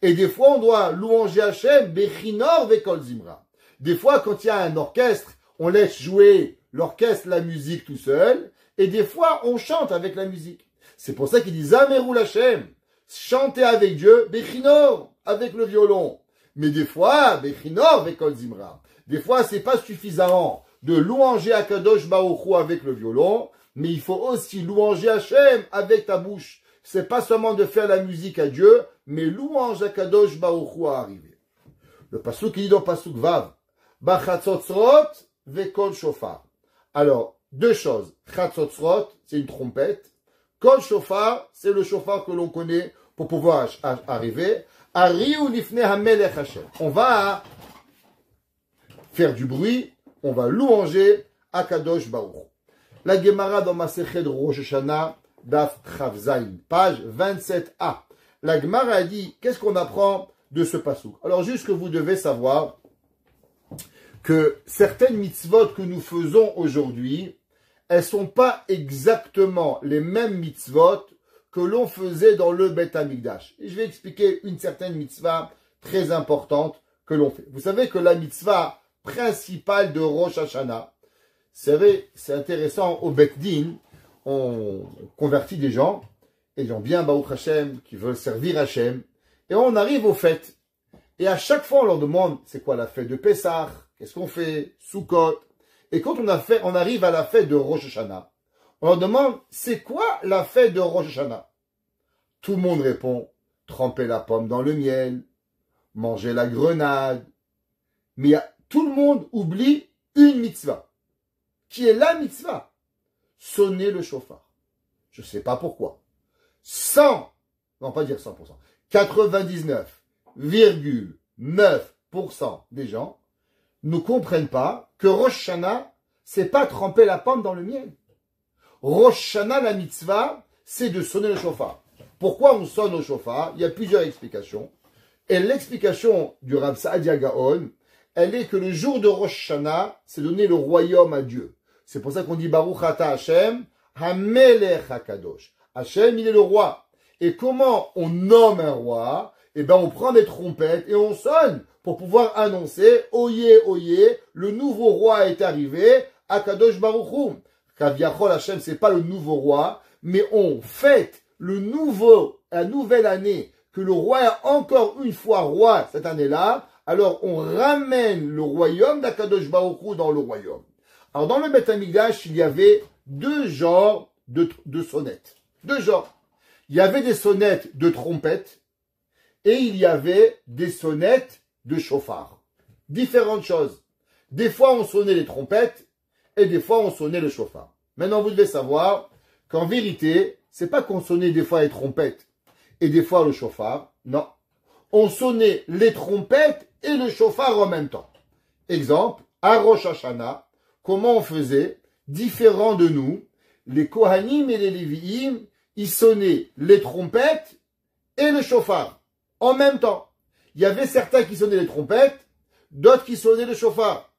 Et des fois, on doit louanger Hachem, Bechinor vekol zimra. Des fois, quand il y a un orchestre, on laisse jouer l'orchestre, la musique tout seul. Et des fois, on chante avec la musique. C'est pour ça qu'il dit Zamerou Hachem. Chanter avec Dieu, Bechinor, avec le violon. Mais des fois, Bechinor vekol zimra. Des fois, c'est pas suffisant de louanger Akadosh Baruch Hu avec le violon, mais il faut aussi louanger Hachem avec ta bouche. C'est pas seulement de faire la musique à Dieu, mais louange à Kadosh Baruch Hu à arriver. Le pasuk il dit dans pasuk Vav, Bachatzotzrot vekol shofar. Alors, 2 choses. Chatzotzrot, c'est une trompette. Kol shofar, c'est le shofar que l'on connaît pour pouvoir arriver. Ariu lifnei hamelech Hashem. On va faire du bruit, on va louanger à Kadosh Baruch Hu. La Gemara dans Masechet de Rosh Hashanah, Daf Chavzaïn, page 27a. La Gemara a dit, qu'est-ce qu'on apprend de ce pasouk? Alors juste que vous devez savoir que certaines mitzvot que nous faisons aujourd'hui, elles sont pas exactement les mêmes mitzvot que l'on faisait dans le Beth Amikdash. Et je vais expliquer une certaine mitzvah très importante que l'on fait. Vous savez que la mitzvah principale de Rosh Hashanah, c'est intéressant, au Beth Din, on convertit des gens bien Baruch Hashem, qui veulent servir Hashem, et on arrive aux fêtes. Et à chaque fois, on leur demande, c'est quoi la fête de Pessah? Qu'est-ce qu'on fait? Sukkot. Et quand on arrive à la fête de Rosh Hashanah, on leur demande, c'est quoi la fête de Rosh Hashanah? Tout le monde répond, tremper la pomme dans le miel, manger la grenade. Mais tout le monde oublie une mitzvah, qui est la mitzvah. Sonner le chauffard. Je ne sais pas pourquoi. 99,9% des gens ne comprennent pas que Rosh Hashanah, c'est pas tremper la pomme dans le miel. Rosh Hashanah, la mitzvah, c'est de sonner le chauffard. Pourquoi on sonne au chauffard? Il y a plusieurs explications. Et l'explication du Rav Saadia Gaon, elle est que le jour de Rosh Hashanah, c'est donner le royaume à Dieu. C'est pour ça qu'on dit Baruch Ata Hashem, Hamelech HaKadosh. Hashem, il est le roi. Et comment on nomme un roi? Eh bien, on prend des trompettes et on sonne pour pouvoir annoncer, oyez, oyez, le nouveau roi est arrivé, HaKadosh Baruch Hu. Kaviachol Hashem, c'est pas le nouveau roi, mais on fête la nouvelle année, que le roi est encore une fois roi cette année-là, alors on ramène le royaume d'HaKadosh Baruch Hu dans le royaume. Alors, dans le Beth Amikdash, il y avait 2 genres de sonnettes. 2 genres. Il y avait des sonnettes de trompettes et il y avait des sonnettes de chauffard. Différentes choses. Des fois, on sonnait les trompettes et des fois, on sonnait le chauffard. Maintenant, vous devez savoir qu'en vérité, c'est pas qu'on sonnait des fois les trompettes et des fois le chauffard. Non. On sonnait les trompettes et le chauffard en même temps. Exemple, à Rosh Hashanah, comment on faisait? Différents de nous, les Kohanim et les Lévi'im, ils sonnaient les trompettes et le chauffard en même temps. Il y avait certains qui sonnaient les trompettes, d'autres qui sonnaient le chauffard.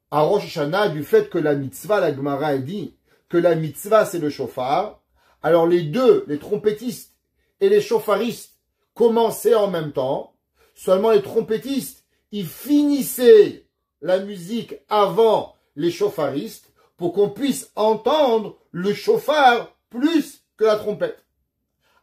À Rosh Hashanah, du fait que la mitzvah, la Gemara a dit que la mitzvah c'est le chauffard, alors les deux, les trompettistes et les chauffaristes, commençaient en même temps. Seulement les trompettistes, ils finissaient la musique avant les chauffaristes pour qu'on puisse entendre le chauffard plus que la trompette.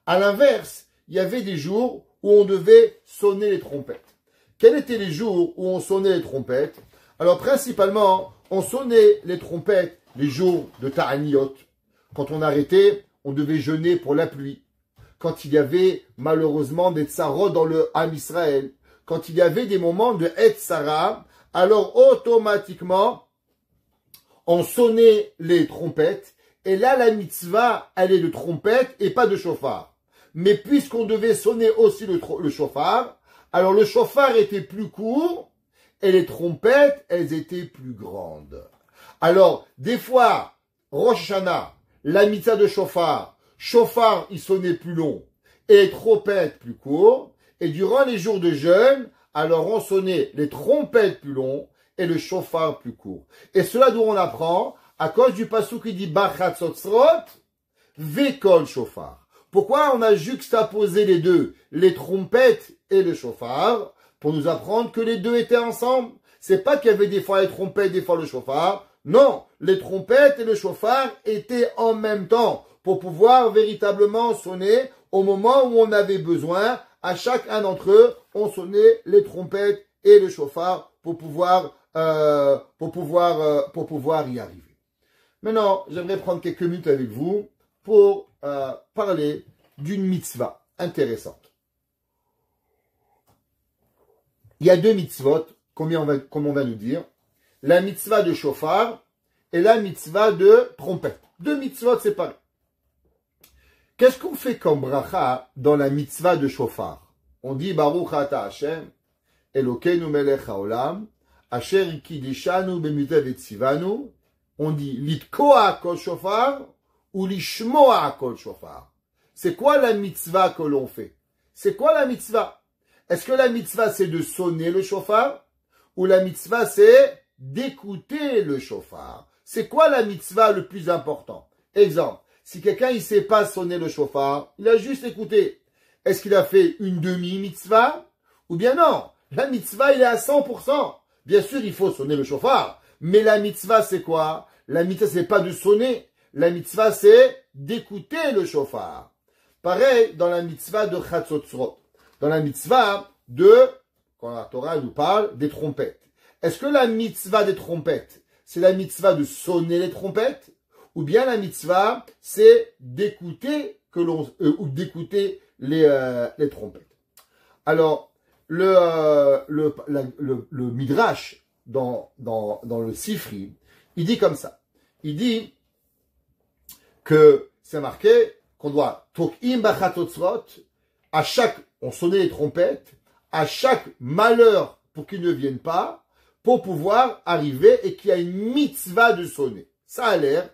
À l'inverse, il y avait des jours où on devait sonner les trompettes. Quels étaient les jours où on sonnait les trompettes? Alors principalement, on sonnait les trompettes les jours de Ta'aniyot. Quand on arrêtait, on devait jeûner pour la pluie. Quand il y avait malheureusement des tsarot dans le Ham Israël. Quand il y avait des moments de Et Sarah, alors automatiquement, on sonnait les trompettes, et là, la mitzvah, elle est de trompette et pas de chauffard. Mais puisqu'on devait sonner aussi le chauffard, alors le chauffard était plus court, et les trompettes, elles étaient plus grandes. Alors, des fois, Rosh Hashanah, la mitzvah de chauffard, il sonnait plus long, et les trompettes plus courts, et durant les jours de jeûne, alors on sonnait les trompettes plus longs, et le chauffard plus court. Et cela d'où on apprend, à cause du passou qui dit Bachatzotzrot, Vekol chauffard. Pourquoi on a juxtaposé les deux, les trompettes et le chauffard, pour nous apprendre que les deux étaient ensemble? C'est pas qu'il y avait des fois les trompettes, des fois le chauffard. Non, les trompettes et le chauffard étaient en même temps, pour pouvoir véritablement sonner au moment où on avait besoin. À chacun d'entre eux, on sonnait les trompettes et le chauffard pour pouvoir y arriver. Maintenant, j'aimerais prendre quelques minutes avec vous pour parler d'une mitzvah intéressante. Il y a deux mitzvot, comme on va nous dire, la mitzvah de chauffard et la mitzvah de trompette. Deux mitzvot séparés. Qu'est-ce qu'on fait comme bracha dans la mitzvah de chauffard? On dit Baruch ata Hashem, Elokeinu melech haolam, Asher ikidishanu b'mitav etzivanu. On dit litkoa kol shofar ou lishmoa kol shofar. C'est quoi la mitzvah que l'on fait? C'est quoi la mitzvah? Est-ce que la mitzvah c'est de sonner le shofar ou la mitzvah c'est d'écouter le shofar? C'est quoi la mitzvah le plus important? Exemple, si quelqu'un il sait pas sonner le shofar, il a juste écouté. Est-ce qu'il a fait une demi-mitzvah? Ou bien non? La mitzvah il est à 100%. Bien sûr il faut sonner le shofar. Mais la mitzvah, c'est quoi? La mitzvah, c'est pas de sonner. La mitzvah, c'est d'écouter le shofar. Pareil, dans la mitzvah de Chatzotzrot. Dans la mitzvah quand la Torah nous parle des trompettes. Est-ce que la mitzvah des trompettes, c'est la mitzvah de sonner les trompettes? Ou bien la mitzvah, c'est d'écouter ou d'écouter les trompettes? Alors, le Midrash, dans le Sifri, il dit comme ça. Il dit que c'est marqué qu'on doit Tok'im bachatotzrot, on sonnait les trompettes, à chaque malheur pour qu'il ne vienne pas, pour pouvoir arriver et qu'il y a une mitzvah de sonner. Ça a l'air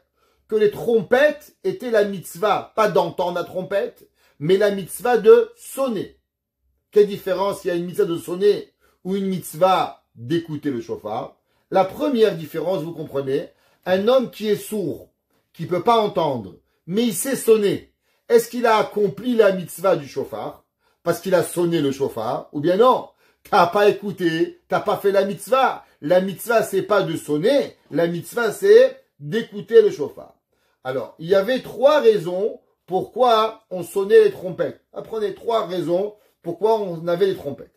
que les trompettes étaient la mitzvah, pas d'entendre la trompette, mais la mitzvah de sonner. Quelle différence il y a une mitzvah de sonner ou une mitzvah d'écouter le shofar? La première différence, vous comprenez, un homme qui est sourd, qui ne peut pas entendre, mais il sait sonner, est-ce qu'il a accompli la mitzvah du shofar parce qu'il a sonné le shofar? Ou bien non, t'as pas écouté, t'as pas fait la mitzvah. La mitzvah, c'est pas de sonner, la mitzvah, c'est d'écouter le shofar. Alors, il y avait trois raisons pourquoi on sonnait les trompettes. Apprenez trois raisons pourquoi on avait les trompettes.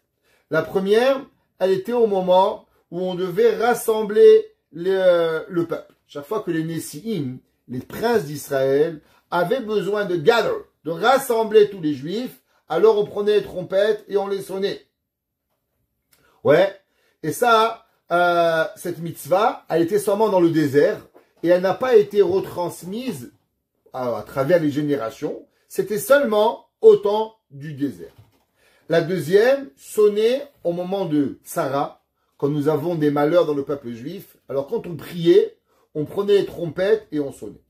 La première, elle était au moment où on devait rassembler le peuple. Chaque fois que les Nessi'im, les princes d'Israël, avaient besoin de gather, de rassembler tous les Juifs, alors on prenait les trompettes et on les sonnait. Ouais. Et ça, cette mitzvah, elle était seulement dans le désert et elle n'a pas été retransmise à travers les générations. C'était seulement au temps du désert. La deuxième, sonner au moment de Sarah, quand nous avons des malheurs dans le peuple juif. Alors quand on priait, on prenait les trompettes et on sonnait.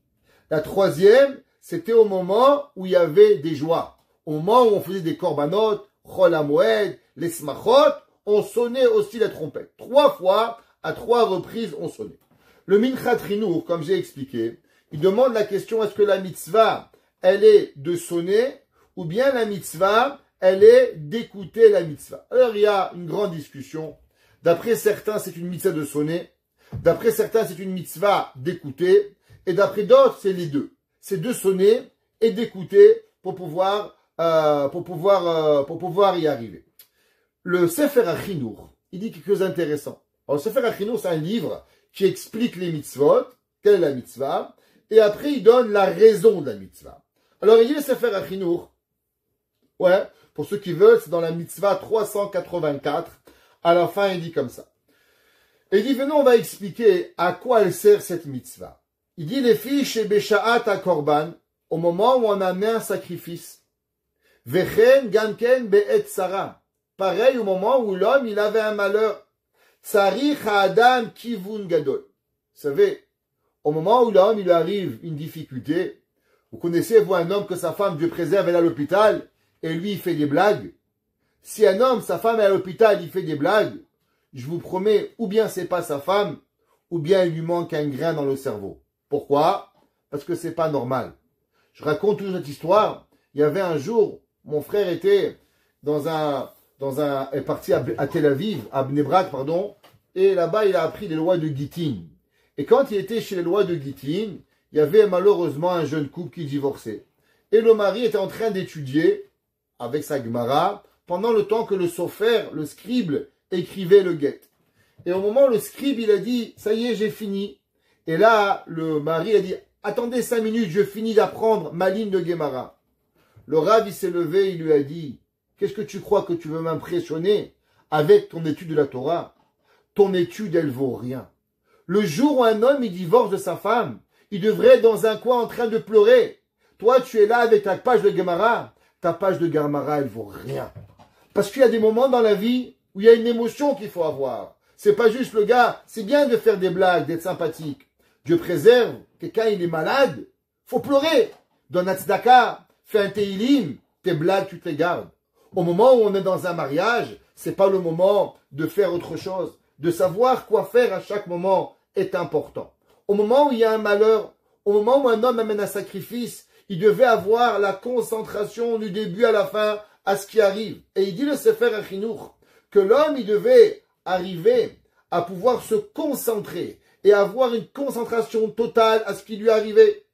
La troisième, c'était au moment où il y avait des joies. Au moment où on faisait des korbanot, chol hamoed, les smachot, on sonnait aussi la trompette. 3 fois, à 3 reprises, on sonnait. Le Minchat Rinour, comme j'ai expliqué, il demande la question, est-ce que la mitzvah, elle est de sonner, ou bien la mitzvah, elle est d'écouter la mitzvah. Alors il y a une grande discussion. D'après certains, c'est une mitzvah de sonner. D'après certains, c'est une mitzvah d'écouter. Et d'après d'autres, c'est les deux. C'est de sonner et d'écouter pour pouvoir y arriver. Le Sefer HaChinour, il dit quelque chose d'intéressant. Alors, le Sefer HaChinour, c'est un livre qui explique les mitzvot, quelle est la mitzvah, et après, il donne la raison de la mitzvah. Alors, il dit le Sefer HaChinour, ouais, pour ceux qui veulent, c'est dans la mitzvah 384, à la fin, il dit comme ça. Et il dit, venons, on va expliquer à quoi elle sert cette mitzvah. Il dit, les filles chez Bécha'at à Korban, au moment où on amenait un sacrifice. Vechen gamken be'et Sarah. Pareil au moment où l'homme, il avait un malheur. Tsarich ha'adam kivun gadol. Vous savez, au moment où l'homme, il lui arrive une difficulté, vous connaissez, vous, un homme que sa femme, Dieu préserve, elle est à l'hôpital, et lui, il fait des blagues. Si un homme, sa femme est à l'hôpital, il fait des blagues, je vous promets, ou bien c'est pas sa femme, ou bien il lui manque un grain dans le cerveau. Pourquoi? Parce que c'est pas normal. Je raconte toujours cette histoire. Il y avait un jour, mon frère était est parti à Tel Aviv, à Bnei Brak, pardon, et là-bas, il a appris les lois de Gittin. Et quand il était chez les lois de Gittin, il y avait malheureusement un jeune couple qui divorçait. Et le mari était en train d'étudier, avec sa Gemara, pendant le temps que le sofer, le scribe, écrivait le guet. Et au moment où le scribe, il a dit, ça y est, j'ai fini. Et là, le mari a dit, attendez 5 minutes, je finis d'apprendre ma ligne de Gemara. Le Rav, il s'est levé, il lui a dit, qu'est-ce que tu crois que tu veux m'impressionner avec ton étude de la Torah? Ton étude, elle vaut rien. Le jour où un homme, il divorce de sa femme, il devrait être dans un coin en train de pleurer. Toi, tu es là avec ta page de Gemara. Ta page de Gemara, elle vaut rien. Parce qu'il y a des moments dans la vie où il y a une émotion qu'il faut avoir. C'est pas juste le gars, c'est bien de faire des blagues, d'être sympathique. Dieu préserve, quelqu'un il est malade, faut pleurer. Donne un tzedaka, fais un teilim, tes blagues tu te les gardes. Au moment où on est dans un mariage, c'est pas le moment de faire autre chose. De savoir quoi faire à chaque moment est important. Au moment où il y a un malheur, au moment où un homme amène un sacrifice, il devait avoir la concentration du début à la fin à ce qui arrive. Et il dit le Sefer Achinour que l'homme, il devait arriver à pouvoir se concentrer et avoir une concentration totale à ce qui lui arrivait.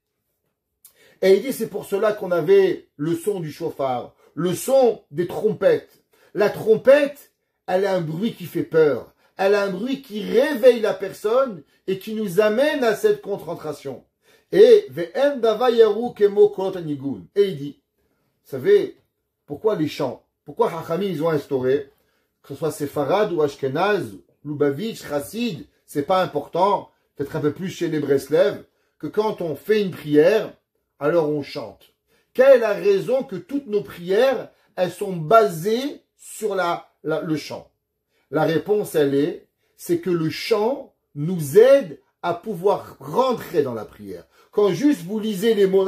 Et il dit c'est pour cela qu'on avait le son du chauffard, le son des trompettes. La trompette, elle a un bruit qui fait peur. Elle a un bruit qui réveille la personne et qui nous amène à cette concentration. Et il dit, vous savez, pourquoi les chants, pourquoi Hachamim ils ont instauré, que ce soit Séfarad ou Ashkenaz, Lubavitch, Chassid, c'est pas important, peut-être un peu plus chez les Breslev, que quand on fait une prière, alors on chante. Quelle est la raison que toutes nos prières, elles sont basées sur le chant? La réponse, c'est que le chant nous aide à pouvoir rentrer dans la prière. Quand juste vous lisez les mots,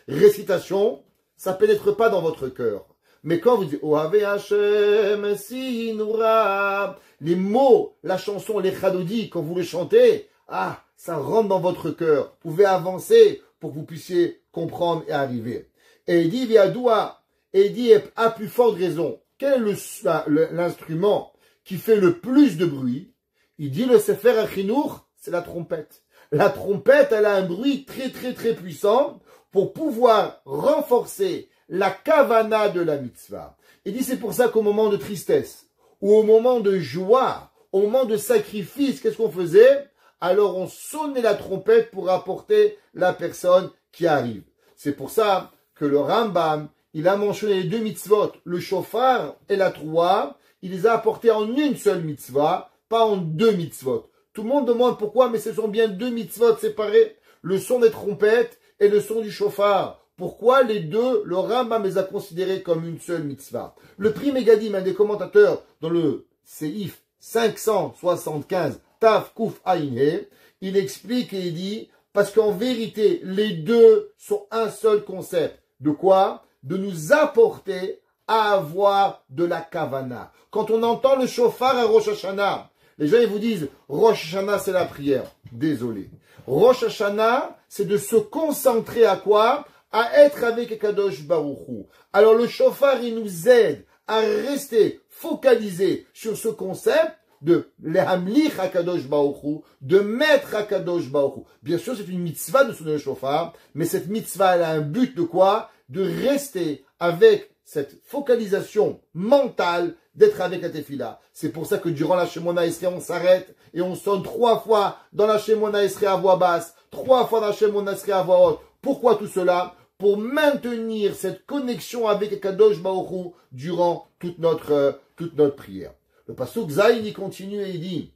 récitation, ça ne pénètre pas dans votre cœur. Mais quand vous dites, Ohave Hashem, Sinura, les mots, la chanson, les chadodis, quand vous les chantez, ça rentre dans votre cœur. Vous pouvez avancer pour que vous puissiez comprendre et arriver. Et il dit, Viadoua, et il dit, à plus forte raison, quel est l'instrument qui fait le plus de bruit? Il dit, le Sefer Achinour, c'est la trompette. La trompette, elle a un bruit très très très puissant pour pouvoir renforcer la kavana de la mitzvah. Il dit, c'est pour ça qu'au moment de tristesse, ou au moment de joie, au moment de sacrifice, qu'est-ce qu'on faisait? Alors on sonnait la trompette pour apporter la personne qui arrive. C'est pour ça que le Rambam, il a mentionné les 2 mitzvot, le shofar et la troua, il les a apportés en une seule mitzvah, pas en 2 mitzvot. Tout le monde demande pourquoi, mais ce sont bien 2 mitzvot séparés, le son des trompettes et le son du shofar. Pourquoi les deux, le Rambam les a considérés comme une seule mitzvah? Le Pri Megadim, un des commentateurs dans le Seif 575, Taf Kuf Aïne, il explique et il dit, parce qu'en vérité, les deux sont un seul concept. De quoi? De nous apporter à avoir de la kavana. Quand on entend le shofar à Rosh Hashanah, les gens ils vous disent, Rosh Hashanah c'est la prière. Désolé. Rosh Hashanah, c'est de se concentrer à quoi? À être avec Kadosh Baruch Hu. Alors le shofar, il nous aide à rester focalisé sur ce concept de lehamlich HaKadosh Baruch Hu, de mettre HaKadosh Baruch Hu. Bien sûr, c'est une mitzvah de sonner le shofar, mais cette mitzvah, elle a un but de quoi? De rester avec cette focalisation mentale d'être avec la tefila. C'est pour ça que durant la Shemona Esrei, on s'arrête et on sonne 3 fois dans la Shemona Esrei à voix basse, 3 fois dans la Shemona Esrei à voix haute. Pourquoi tout cela? Pour maintenir cette connexion avec Kadosh Baruch Hu durant toute notre prière. Le pasuk Zayin, il continue et il dit,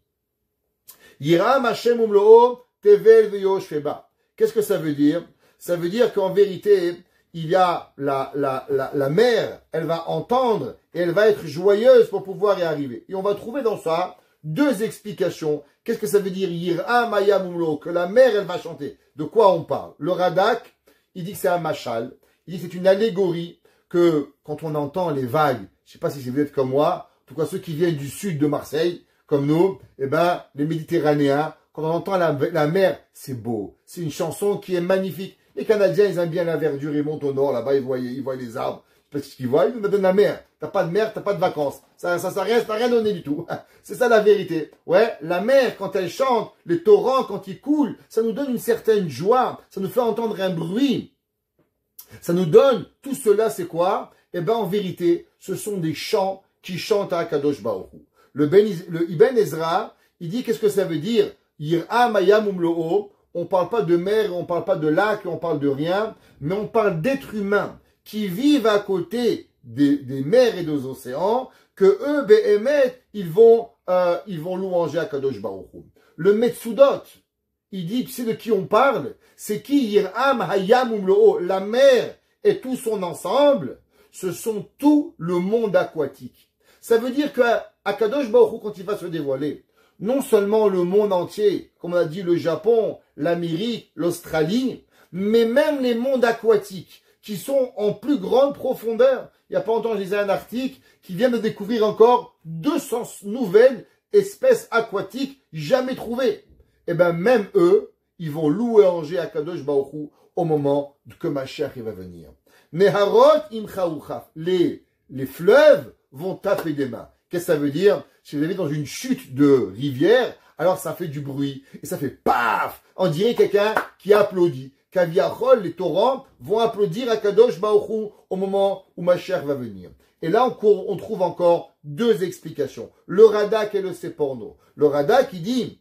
Yiram Hashem umlo'o tevel veyosh feba. Qu'est-ce que ça veut dire? Ça veut dire qu'en vérité, il y a la mer, elle va entendre et elle va être joyeuse pour pouvoir y arriver. Et on va trouver dans ça deux explications. Qu'est-ce que ça veut dire Yiram Hayam umlo'o, que la mer, elle va chanter. De quoi on parle? Le Radak, il dit que c'est un machal. Il dit que c'est une allégorie que quand on entend les vagues, je ne sais pas si vous êtes comme moi, en tout cas ceux qui viennent du sud de Marseille, comme nous, eh ben, les Méditerranéens, quand on entend la mer, c'est beau. C'est une chanson qui est magnifique. Les Canadiens, ils aiment bien la verdure, ils montent au nord, là-bas, ils voient les arbres. Je sais pas ce qu'ils voient, ils nous donnent la mer. T'as pas de mer, t'as pas de vacances. Ça rien donné du tout. C'est ça la vérité. Ouais, la mer, quand elle chante, les torrents, quand ils coulent, ça nous donne une certaine joie. Ça nous fait entendre un bruit. Ça nous donne, tout cela, c'est quoi? Eh ben, en vérité, ce sont des chants qui chantent à Kadosh Baruch Hu. Le Ibn Ezra, il dit, qu'est-ce que ça veut dire? Yir'am hayam umlo'o. On parle pas de mer, on parle pas de lac, on parle de rien, mais on parle d'êtres humains qui vivent à côté des mers et des océans, que eux, Behemet, ils vont louanger à Kadosh Baruch Hu. Le Metsudot, il dit, tu sais de qui on parle? C'est qui? Yir'am hayam umlo'o. La mer et tout son ensemble, ce sont tout le monde aquatique. Ça veut dire qu'à Kadosh Baruch Hu, quand il va se dévoiler, non seulement le monde entier, comme on a dit le Japon, l'Amérique, l'Australie, mais même les mondes aquatiques qui sont en plus grande profondeur. Il n'y a pas longtemps, je lisais un article qui vient de découvrir encore 200 nouvelles espèces aquatiques jamais trouvées. Et bien même eux, ils vont louer à Kadosh Baruch Hu au moment que Mashiach va venir. Neharot imchaouchaf. Les fleuves vont taper des mains. Qu'est-ce que ça veut dire? Si vous avez dans une chute de rivière, alors ça fait du bruit. Et ça fait paf! On dirait quelqu'un qui applaudit. Kaviachol, les torrents, vont applaudir à Kadosh Baruch Hu au moment où Mashiach va venir. Et là, on trouve encore deux explications. Le Radak et le Seporno. Le Radak, il dit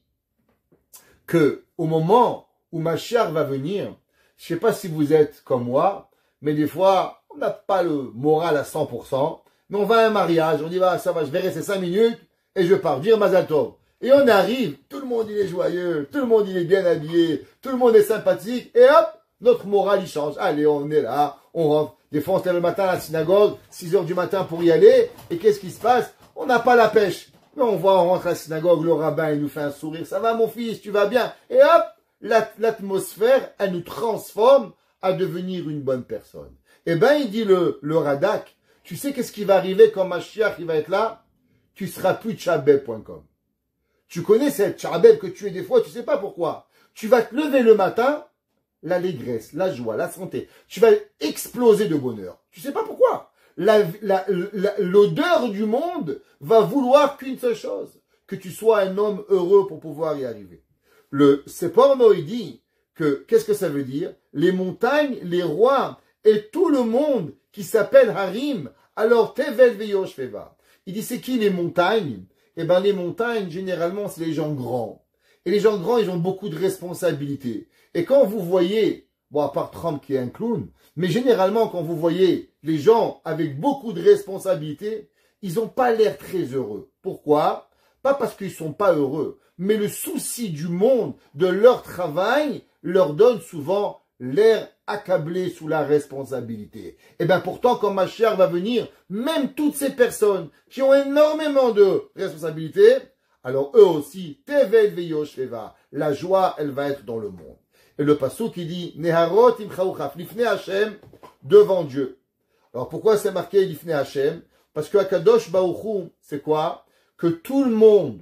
que au moment où Mashiach va venir, je sais pas si vous êtes comme moi, mais des fois, on n'a pas le moral à 100%, mais on va à un mariage, on dit, bah, ça va, je vais rester 5 minutes, et je pars dire Mazal Tov. Et on arrive, tout le monde il est joyeux, tout le monde il est bien habillé, tout le monde est sympathique, et hop, notre morale il change. Allez, on est là, on rentre. Des fois on se lève le matin à la synagogue, 6 heures du matin pour y aller, et qu'est-ce qui se passe? On n'a pas la pêche. Mais on rentre à la synagogue, le rabbin il nous fait un sourire, ça va mon fils, tu vas bien. Et hop, l'atmosphère, elle nous transforme à devenir une bonne personne. Eh ben, il dit le Radak, tu sais qu'est-ce qui va arriver quand Mashiach il va être là? Tu seras plus tchabeb.com. Tu connais cette tchabeb que tu es des fois, tu sais pas pourquoi. Tu vas te lever le matin, l'allégresse, la joie, la santé. Tu vas exploser de bonheur. Tu sais pas pourquoi. L'odeur du monde va vouloir qu'une seule chose, que tu sois un homme heureux pour pouvoir y arriver. Le Seporno, il dit que, qu'est-ce que ça veut dire? Les montagnes, les rois et tout le monde qui s'appelle Harim, alors Tevel Veyosh Feva. Il dit, c'est qui les montagnes? Eh bien, les montagnes, généralement, c'est les gens grands. Et les gens grands, ils ont beaucoup de responsabilités. Et quand vous voyez, bon, à part Trump qui est un clown, mais généralement, quand vous voyez les gens avec beaucoup de responsabilités, ils n'ont pas l'air très heureux. Pourquoi? Pas parce qu'ils ne sont pas heureux, mais le souci du monde, de leur travail, leur donne souvent l'air accablé sous la responsabilité. Et bien pourtant, quand Mashiach va venir, même toutes ces personnes qui ont énormément de responsabilités, alors eux aussi, Tevel Veyosh Feva, la joie, elle va être dans le monde. Et le passou qui dit, Neharot imchaouchaf, Lifnei Hashem, devant Dieu. Alors pourquoi c'est marqué Lifnei Hashem? Parce que Akadosh Baruch Hu, c'est quoi? Que tout le monde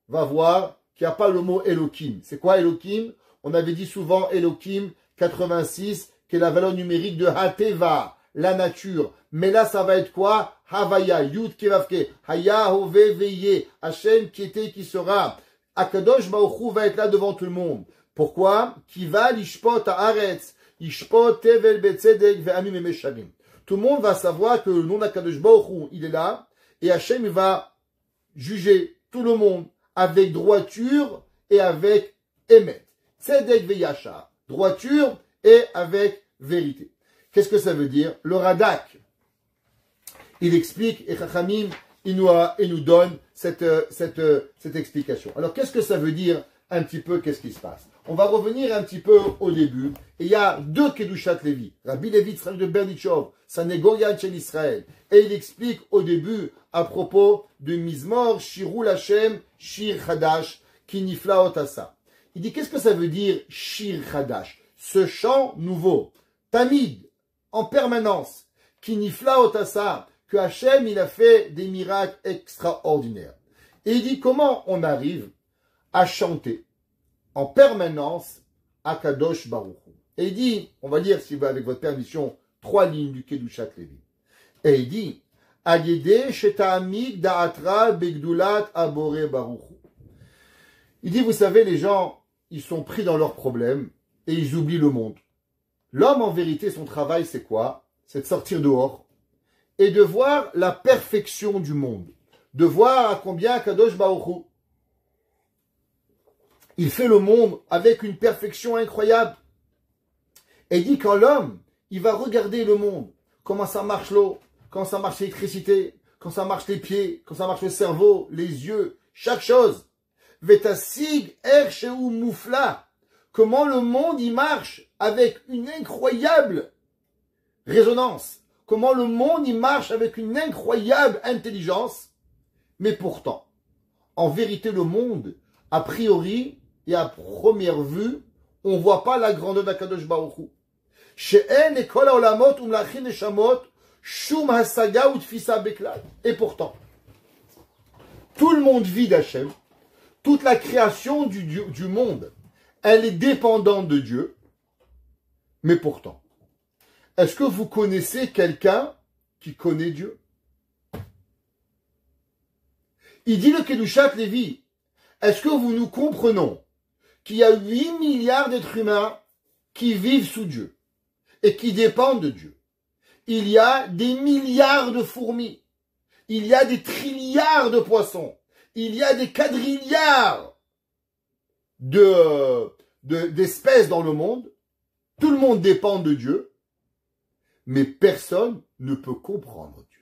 va voir qu'il n'y a pas le mot Elohim. C'est quoi Elohim? On avait dit souvent Elohim 86, qui est la valeur numérique de Hateva, la nature. Mais là, ça va être quoi? Havaya, Yud Kevavke, Haya, Hove, Veye, Hashem qui était, qui sera. Akadosh Baruch Hu va être là devant tout le monde. Pourquoi? Qui va l'ishpot haaretz, ishpot tevel betzedek ve'amim emesharim. Tout le monde va savoir que le nom d'Akadosh Baruch Hu, il est là, et Hashem il va juger tout le monde avec droiture et avec émet. Tzedek ve'yashar. Droiture et avec vérité. Qu'est-ce que ça veut dire? Le Radak, il explique, et Chachamim, il nous donne cette explication. Alors, qu'est-ce que ça veut dire un petit peu qu'est-ce qui se passe. On va revenir un petit peu au début. Et il y a deux Kedushat Lévi. Rabbi Lévi Tzrak de Berdichov, c'est un Goyan chez l'Israël. Et il explique au début à propos de Mizmor, Shirul Hashem, Shir Chadash, Kinifla Otasa. Il dit qu'est-ce que ça veut dire Shir Chadash? Ce chant nouveau, Tamid, en permanence, Kinifla Otasa, que Hashem il a fait des miracles extraordinaires. Et il dit comment on arrive à chanter en permanence à Kadosh Baruch Hu. Et il dit, on va lire, si vous avec votre permission, 3 lignes du Kedushat Lévi. Et il dit, Agede sheta'amik da'atra begdulat abore Baruch Hu. Il dit, vous savez, les gens, ils sont pris dans leurs problèmes et ils oublient le monde. L'homme, en vérité, son travail, c'est quoi? C'est de sortir dehors et de voir la perfection du monde. De voir à combien Kadosh Baruch Hu il fait le monde avec une perfection incroyable. Et il dit quand l'homme, il va regarder le monde, comment ça marche l'eau, comment ça marche l'électricité, comment ça marche les pieds, comment ça marche le cerveau, les yeux, chaque chose. Vetasig ersheu moufla. Comment le monde il marche avec une incroyable résonance. Comment le monde il marche avec une incroyable intelligence. Mais pourtant, en vérité, le monde, a priori, et à première vue, on ne voit pas la grandeur d'Akadosh Baruch Hu. Et pourtant, tout le monde vit d'Hachem, toute la création du monde, elle est dépendante de Dieu, mais pourtant, est-ce que vous connaissez quelqu'un qui connaît Dieu? Il dit le Kedushat Lévi, est-ce que nous comprenons qu'il y a 8 milliards d'êtres humains qui vivent sous Dieu et qui dépendent de Dieu? Il y a des milliards de fourmis, il y a des trilliards de poissons, il y a des quadrilliards d'espèces dans le monde. Tout le monde dépend de Dieu, mais personne ne peut comprendre Dieu.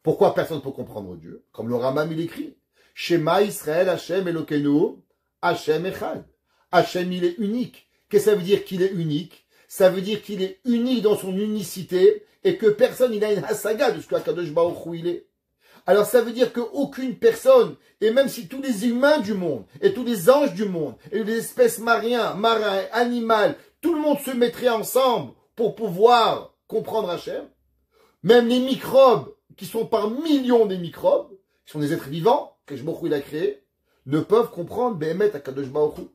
Pourquoi personne ne peut comprendre Dieu? Comme le Rambam il écrit, Shema Israël Hashem Elokeinu, Hashem Echad. Hashem il est unique. Qu'est-ce que ça veut dire qu'il est unique? Ça veut dire qu'il est unique dans son unicité et que personne il a une hasaga de ce qu'Akadosh Baruch Hu il est. Alors ça veut dire qu'aucune personne, et même si tous les humains du monde, et tous les anges du monde, et les espèces marins, animales, tout le monde se mettrait ensemble pour pouvoir comprendre Hashem, même les microbes, qui sont par millions des microbes, qui sont des êtres vivants, que Baruch Hu il a créés, ne peuvent comprendre Behemet Akadosh Baruch Hu.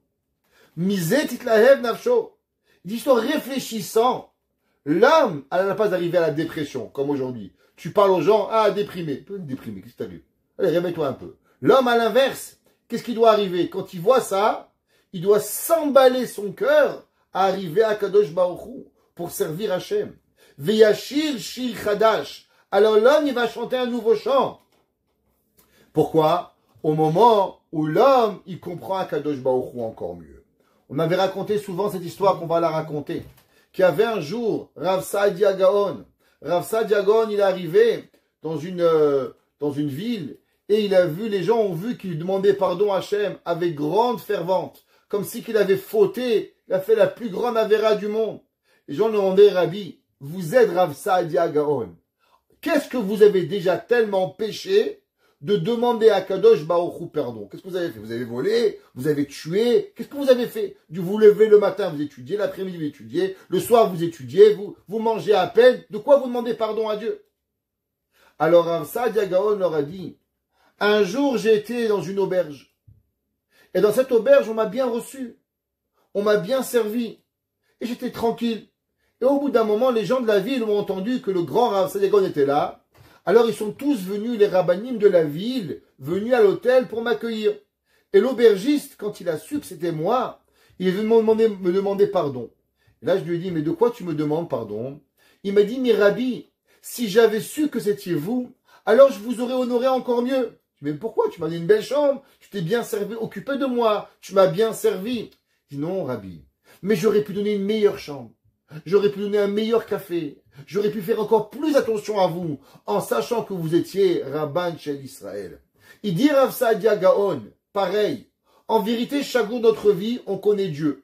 Mizet itlahev nafsho. Il dit, en réfléchissant, l'homme, elle n'a pas arrivé à la dépression, comme aujourd'hui. Tu parles aux gens, déprimé. Déprimé, qu'est-ce qui t'arrive? Allez, réveille-toi un peu. L'homme, à l'inverse, qu'est-ce qui doit arriver? Quand il voit ça, il doit s'emballer son cœur à arriver à Kadosh Baruch Hu pour servir Hachem. Veyashir shir chadash. Alors l'homme, il va chanter un nouveau chant. Pourquoi? Au moment où l'homme, il comprend Akadosh Baruch Hu encore mieux. On avait raconté souvent cette histoire qu'on va la raconter. Qu'il y avait un jour, Rav Saadia Gaon. Rav Saadia Gaon, il est arrivé dans une ville et il a vu, les gens ont vu qu'il demandait pardon à Hachem avec grande fervente. Comme si qu'il avait fauté, il a fait la plus grande avéra du monde. Les gens demandaient, Rabbi, vous êtes Rav Saadia Gaon. Qu'est-ce que vous avez déjà tellement péché de demander à Kadosh Baruch Hu pardon? Qu'est-ce que vous avez fait? Vous avez volé? Vous avez tué? Qu'est-ce que vous avez fait? Vous levez le matin, vous étudiez, l'après-midi vous étudiez, le soir vous étudiez, vous mangez à peine. De quoi vous demandez pardon à Dieu? Alors Rav Saadia Gaon leur a dit, un jour j'ai été dans une auberge. Et dans cette auberge, on m'a bien reçu. On m'a bien servi. Et j'étais tranquille. Et au bout d'un moment, les gens de la ville ont entendu que le grand Rav Saadia Gaon était là. Alors ils sont tous venus, les rabbinim de la ville, venus à l'hôtel pour m'accueillir. Et l'aubergiste, quand il a su que c'était moi, il est venu me demander pardon. Et là je lui ai dit, mais de quoi tu me demandes pardon? Il m'a dit, mais Rabbi, si j'avais su que c'était vous, alors je vous aurais honoré encore mieux. Je dis, mais pourquoi? Tu m'as donné une belle chambre, tu t'es bien servi, occupé de moi, tu m'as bien servi. Je dis, non Rabbi, mais j'aurais pu donner une meilleure chambre. J'aurais pu donner un meilleur café. J'aurais pu faire encore plus attention à vous, en sachant que vous étiez Rabban chez Israël. Il dit Rav Saadia Gaon, pareil. En vérité, chaque jour de notre vie, on connaît Dieu.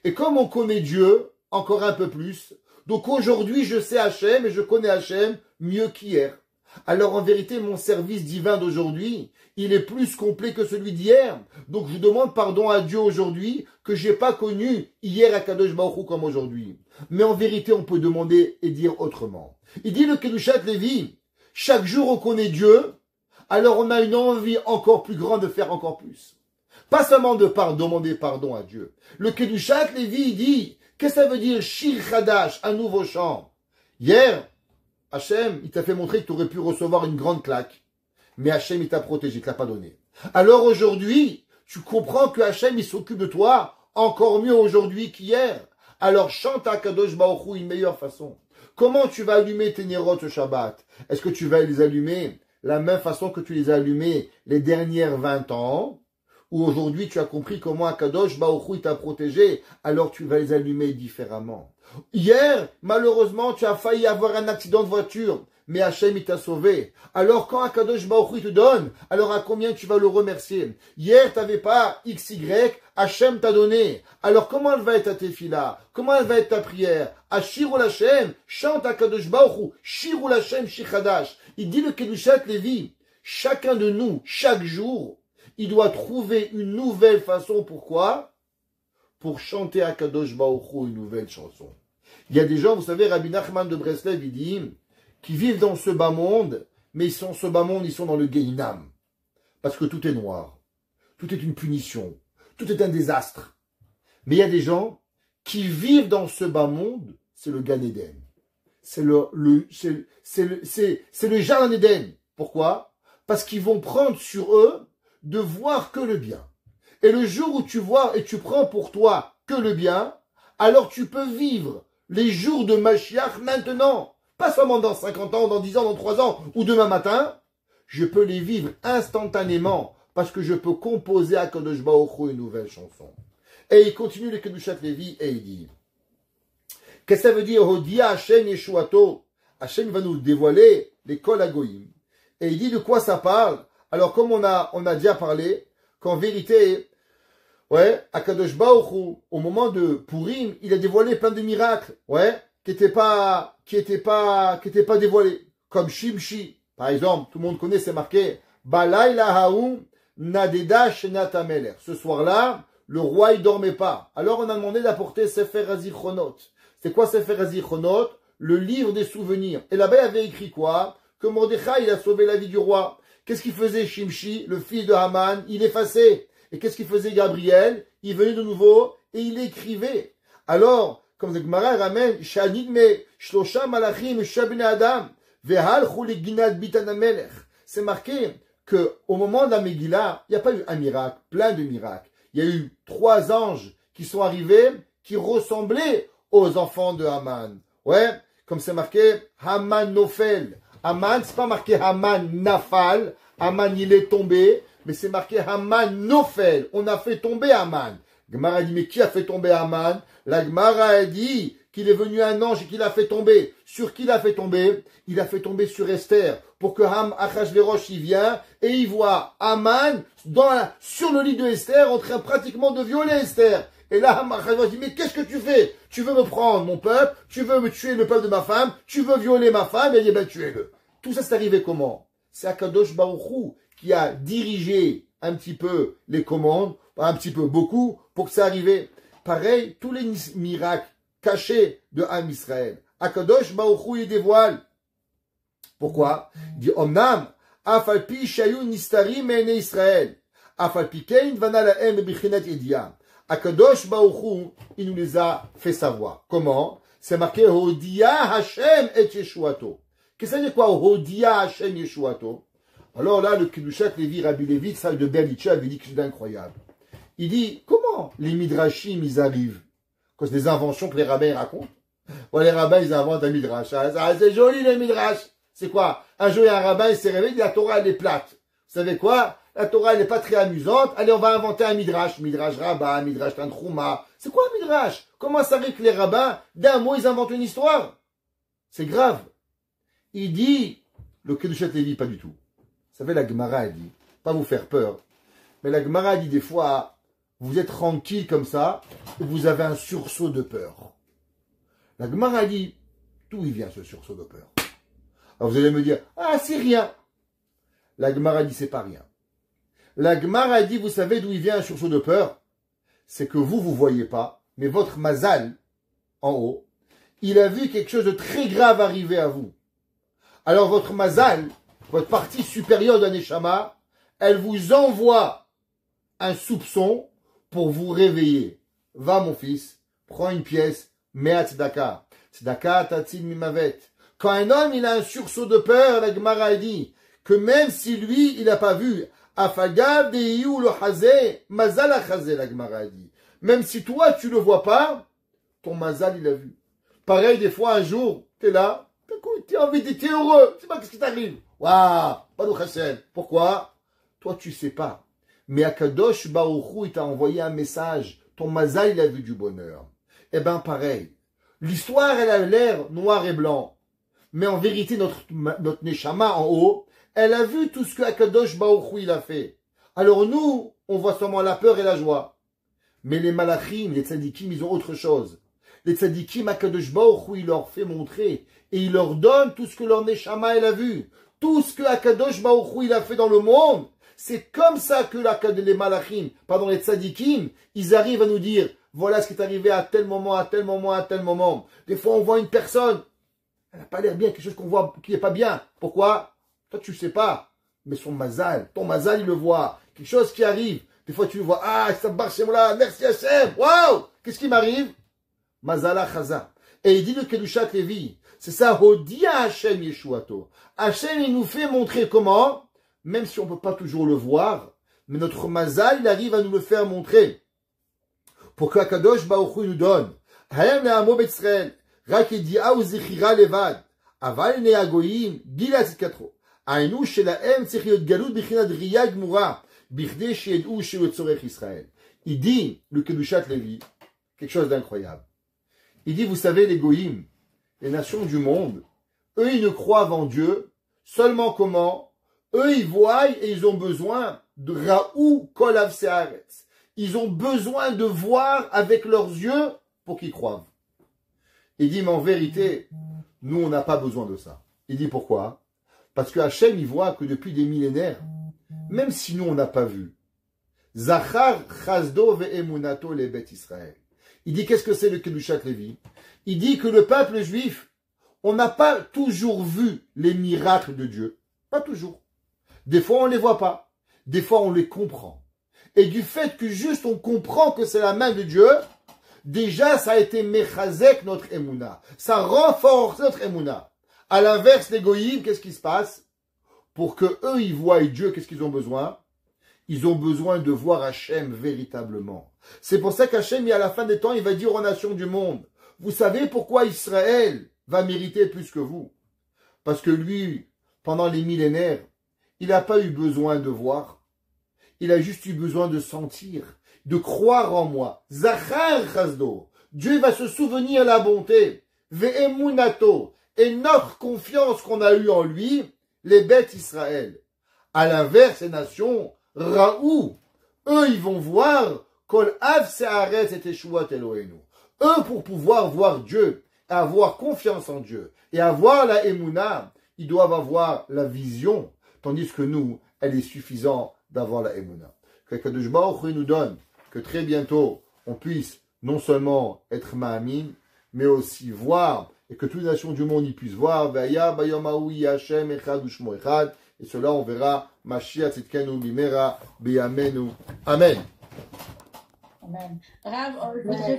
Et comme on connaît Dieu, encore un peu plus, donc aujourd'hui, je sais Hachem et je connais Hachem mieux qu'hier. Alors en vérité, mon service divin d'aujourd'hui, il est plus complet que celui d'hier. Donc je demande pardon à Dieu aujourd'hui que j'ai pas connu hier à Kadosh Baruch Hu comme aujourd'hui. Mais en vérité, on peut demander et dire autrement. Il dit le Kedushat Lévi, chaque jour on connaît Dieu, alors on a une envie encore plus grande de faire encore plus. Pas seulement de demander pardon à Dieu. Le Kedushat Lévi dit, qu'est-ce que ça veut dire Shir Chadash, un nouveau chant? Hier, Hachem, il t'a fait montrer que tu aurais pu recevoir une grande claque. Mais Hachem, il t'a protégé, il te l'a pas donné. Alors aujourd'hui, tu comprends que Hachem, il s'occupe de toi encore mieux aujourd'hui qu'hier. Alors chante à Kadosh Baruch Hu une meilleure façon. Comment tu vas allumer tes nérotes ce Shabbat? Est-ce que tu vas les allumer la même façon que tu les as allumés les dernières 20 ans? Ou aujourd'hui tu as compris comment Akadosh Baruch Hu il t'a protégé, alors tu vas les allumer différemment. Hier, malheureusement, tu as failli avoir un accident de voiture, mais Hachem il t'a sauvé. Alors quand Akadosh Baruch Hu il te donne, alors à combien tu vas le remercier? Hier, tu n'avais pas XY, Hachem t'a donné. Alors comment elle va être ta tefila? Comment elle va être ta prière? Ashirul Hachem, chante Akadosh Baruch Hu, Shirul Hachem Shichadash. Il dit le Kedushat Lévi, chacun de nous, chaque jour, il doit trouver une nouvelle façon. Pourquoi? Pour chanter à Kadosh Baruch Hu une nouvelle chanson. Il y a des gens, vous savez, Rabbi Nachman de Breslev, il dit, qui vivent dans ce bas monde, mais ils sont dans le Gehinam. Parce que tout est noir. Tout est une punition. Tout est un désastre. Mais il y a des gens qui vivent dans ce bas monde, c'est le Gan Eden. C'est le jardin d'Éden. Pourquoi? Parce qu'ils vont prendre sur eux de voir que le bien. Et le jour où tu vois et tu prends pour toi que le bien, alors tu peux vivre les jours de Mashiach maintenant. Pas seulement dans 50 ans, dans 10 ans, dans 3 ans ou demain matin. Je peux les vivre instantanément parce que je peux composer à Kadosh Baruch Hu une nouvelle chanson. Et il continue le Kedushat Lévi et il dit, qu'est-ce que ça veut dire? Hodia Hashem Yeshuato. Hashem va nous dévoiler les Kol Hagoyim. Et il dit de quoi ça parle? Alors, comme on a déjà parlé, qu'en vérité, Akadosh Baruch Hu, au moment de Purim, il a dévoilé plein de miracles, qui étaient pas dévoilés. Comme Shimshi, par exemple, tout le monde connaît, c'est marqué, Balayla Haoum Nadeda Shenat Amelech. Ce soir-là, le roi, il dormait pas. Alors, on a demandé d'apporter Sefer Hazichronot. C'est quoi Sefer Hazichronot? Le livre des souvenirs. Et là-bas, il avait écrit quoi? Que Mordechai, il a sauvé la vie du roi. Qu'est-ce qu'il faisait Shimshi, le fils de Haman? Il effaçait. Et qu'est-ce qu'il faisait Gabriel? Il venait de nouveau et il écrivait. Alors, comme the Gemara ramène, Shanidme, Shlosha Malachim, Shabne Adam, Vehal Chuli Ginad Bitan Amelech. C'est marqué que au moment de la Megillah, il n'y a pas eu un miracle, plein de miracles. Il y a eu 3 anges qui sont arrivés, qui ressemblaient aux enfants de Haman. Comme c'est marqué, Haman Nofel. Haman, c'est pas marqué Haman Nafal, Haman il est tombé, mais c'est marqué Haman Nofel, on a fait tomber Haman. Gemara dit, mais qui a fait tomber Haman? La Gemara a dit qu'il est venu un ange et qu'il a fait tomber. Sur qui il a fait tomber? Il a fait tomber sur Esther, pour que Achashverosh y vient, et il voit Haman sur le lit de Esther, en train pratiquement de violer Esther. Et là, Achashverosh dit, mais qu'est-ce que tu fais? Tu veux me prendre mon peuple, tu veux me tuer le peuple de ma femme, tu veux violer ma femme, et il dit, ben tuez-le. Tout ça, c'est arrivé comment? C'est Akadosh Baruch Hu qui a dirigé un petit peu les commandes, un petit peu beaucoup, pour que ça arrive. Pareil, tous les miracles cachés de Am Israël. Akadosh Baruch Hu les dévoile. Pourquoi? Il dit, Omnam, Afalpi Shayu Nistari Mene Israël. Afalpi Kein Vana Laem Bichinat Edia. Akadosh Baruch Hu, il nous les a fait savoir. Comment? C'est marqué Hodia Hashem et Yeshuato. Qu'est-ce que ça veut dire quoi? Hodia Hashem Yeshuato. Alors là, le Kedushat Lévi, Rabbi Lévi, salle de Berlitcha, avait dit que c'est incroyable. Il dit, comment les midrashim, ils arrivent? Quand c'est des inventions que les rabbins racontent. Bon, les rabbins, ils inventent un midrash. Ah, c'est joli, les midrash. C'est quoi? Un jour, il y a un rabbin, il s'est réveillé, il dit, la Torah, elle est plate. Vous savez quoi? La Torah, elle n'est pas très amusante. Allez, on va inventer un midrash. Midrash rabbin, midrash tantrouma. C'est quoi un midrash? Comment ça arrive que les rabbins, d'un mot, ils inventent une histoire? C'est grave. Il dit, le Kedushat Lévi, pas du tout. Vous savez, la Gemara, elle dit, pas vous faire peur, Mais la Gemara dit des fois, vous êtes tranquille comme ça, et vous avez un sursaut de peur. La Gemara dit, d'où il vient ce sursaut de peur? Alors vous allez me dire, ah c'est rien. La Gemara dit, c'est pas rien. La Gemara dit, vous savez d'où il vient un sursaut de peur? C'est que vous voyez pas, mais votre mazal, en haut, il a vu quelque chose de très grave arriver à vous. Alors votre mazal, votre partie supérieure d'un neshama, elle vous envoie un soupçon pour vous réveiller. Va mon fils, prends une pièce, mets à tzedaka. Tzedaka tatzil mimavet. Quand un homme il a un sursaut de peur, la Gemara dit que même si lui il n'a pas vu, afagav deiyu le hazé, mazal achazé, la Gemara dit. Même si toi tu le vois pas, ton mazal il a vu. Pareil des fois un jour, t'es là, t'es envie d'être heureux, je sais pas qu'est-ce qui t'arrive. Waouh, Baruch Hashem. Pourquoi? Toi tu sais pas. Mais Akadosh Baruch Hu, il t'a envoyé un message. Ton mazal il a vu du bonheur. Eh ben pareil. L'histoire elle a l'air noir et blanc. Mais en vérité, notre Neshama en haut, elle a vu tout ce que Akadosh Baruch Hu il a fait. Alors nous, on voit seulement la peur et la joie. Mais les malachim, les tzadikim, ils ont autre chose. Les tzadikim, Akadosh Baruch Hu, il leur fait montrer. Et il leur donne tout ce que leur Neshama elle a vu. Tout ce que Akadosh Baruch Hu il a fait dans le monde. C'est comme ça que les malachim, les tzadikim, ils arrivent à nous dire, voilà ce qui est arrivé à tel moment, à tel moment, à tel moment. Des fois, on voit une personne, elle n'a pas l'air bien, quelque chose qu'on voit qui n'est pas bien. Pourquoi? Toi, tu ne sais pas. Mais son mazal, ton mazal, il le voit. Quelque chose qui arrive. Des fois, tu le vois, ah, ça marche, merci Hachem, waouh! Qu'est-ce qui m'arrive? Mazala chaza. Et il dit le Kedushat Levi, c'est ça, Hodia Hachem Yeshuato. Hachem, il nous fait montrer comment, même si on ne peut pas toujours le voir, mais notre mazal, il arrive à nous le faire montrer. Pour que Akadosh Baruch Hu nous donne. Hayam le'amo b'Israël. Rak yedi'a u'zichira levad. Aval ne'agoyim. Gila tzikatro. Ainu shelahem tzich להיות גלות בחינת ראייה גמורה. בכדי שידעו שהוא צורך Israël. Il dit, le Kedushat Levi, quelque chose d'incroyable. Il dit, vous savez, les goyim, les nations du monde, eux, ils ne croient en Dieu seulement comment? Eux, ils voient et ils ont besoin de Raou Kol Avsearetz. Ils ont besoin de voir avec leurs yeux pour qu'ils croient. Il dit, mais en vérité, nous, on n'a pas besoin de ça. Il dit, pourquoi? Parce que Hachem, il voit que depuis des millénaires, même si nous, on n'a pas vu, Zachar Chazdo ve'emunato le Bet Israël. Il dit, qu'est-ce que c'est le Kedushat Levi? Il dit que le peuple juif, on n'a pas toujours vu les miracles de Dieu. Pas toujours. Des fois, on ne les voit pas. Des fois, on les comprend. Et du fait que juste on comprend que c'est la main de Dieu, déjà, ça a été mechazek notre emuna. Ça renforce notre emuna. À l'inverse, les goyim, qu'est-ce qui se passe? Pour que eux, ils voient Dieu, qu'est-ce qu'ils ont besoin? Ils ont besoin de voir Hachem véritablement. C'est pour ça qu'Hachem, à la fin des temps, il va dire aux nations du monde, vous savez pourquoi Israël va mériter plus que vous? Parce que lui, pendant les millénaires, il n'a pas eu besoin de voir. Il a juste eu besoin de sentir, de croire en moi. Zachar Chazdo. Dieu va se souvenir la bonté. Ve'emunato. Et notre confiance qu'on a eue en lui, les bêtes Israël. À l'inverse, les nations, Raou. Eux, ils vont voir Kol Av Se'aretz et Teshuat Eloheinu. Eux, pour pouvoir voir Dieu, avoir confiance en Dieu, et avoir la Emouna, ils doivent avoir la vision. Tandis que nous, elle est suffisante d'avoir la Emouna. Que Kadosh Baruch Hu nous donne que très bientôt, on puisse non seulement être Ma'amin, mais aussi voir, et que toutes les nations du monde y puissent voir, Ve'aya bayom ha'u Hashem echad u'shmo echad, et cela on verra, Mashiach tzidkenu bimera biyamenu. Amen. Amen. Rav, on voudrait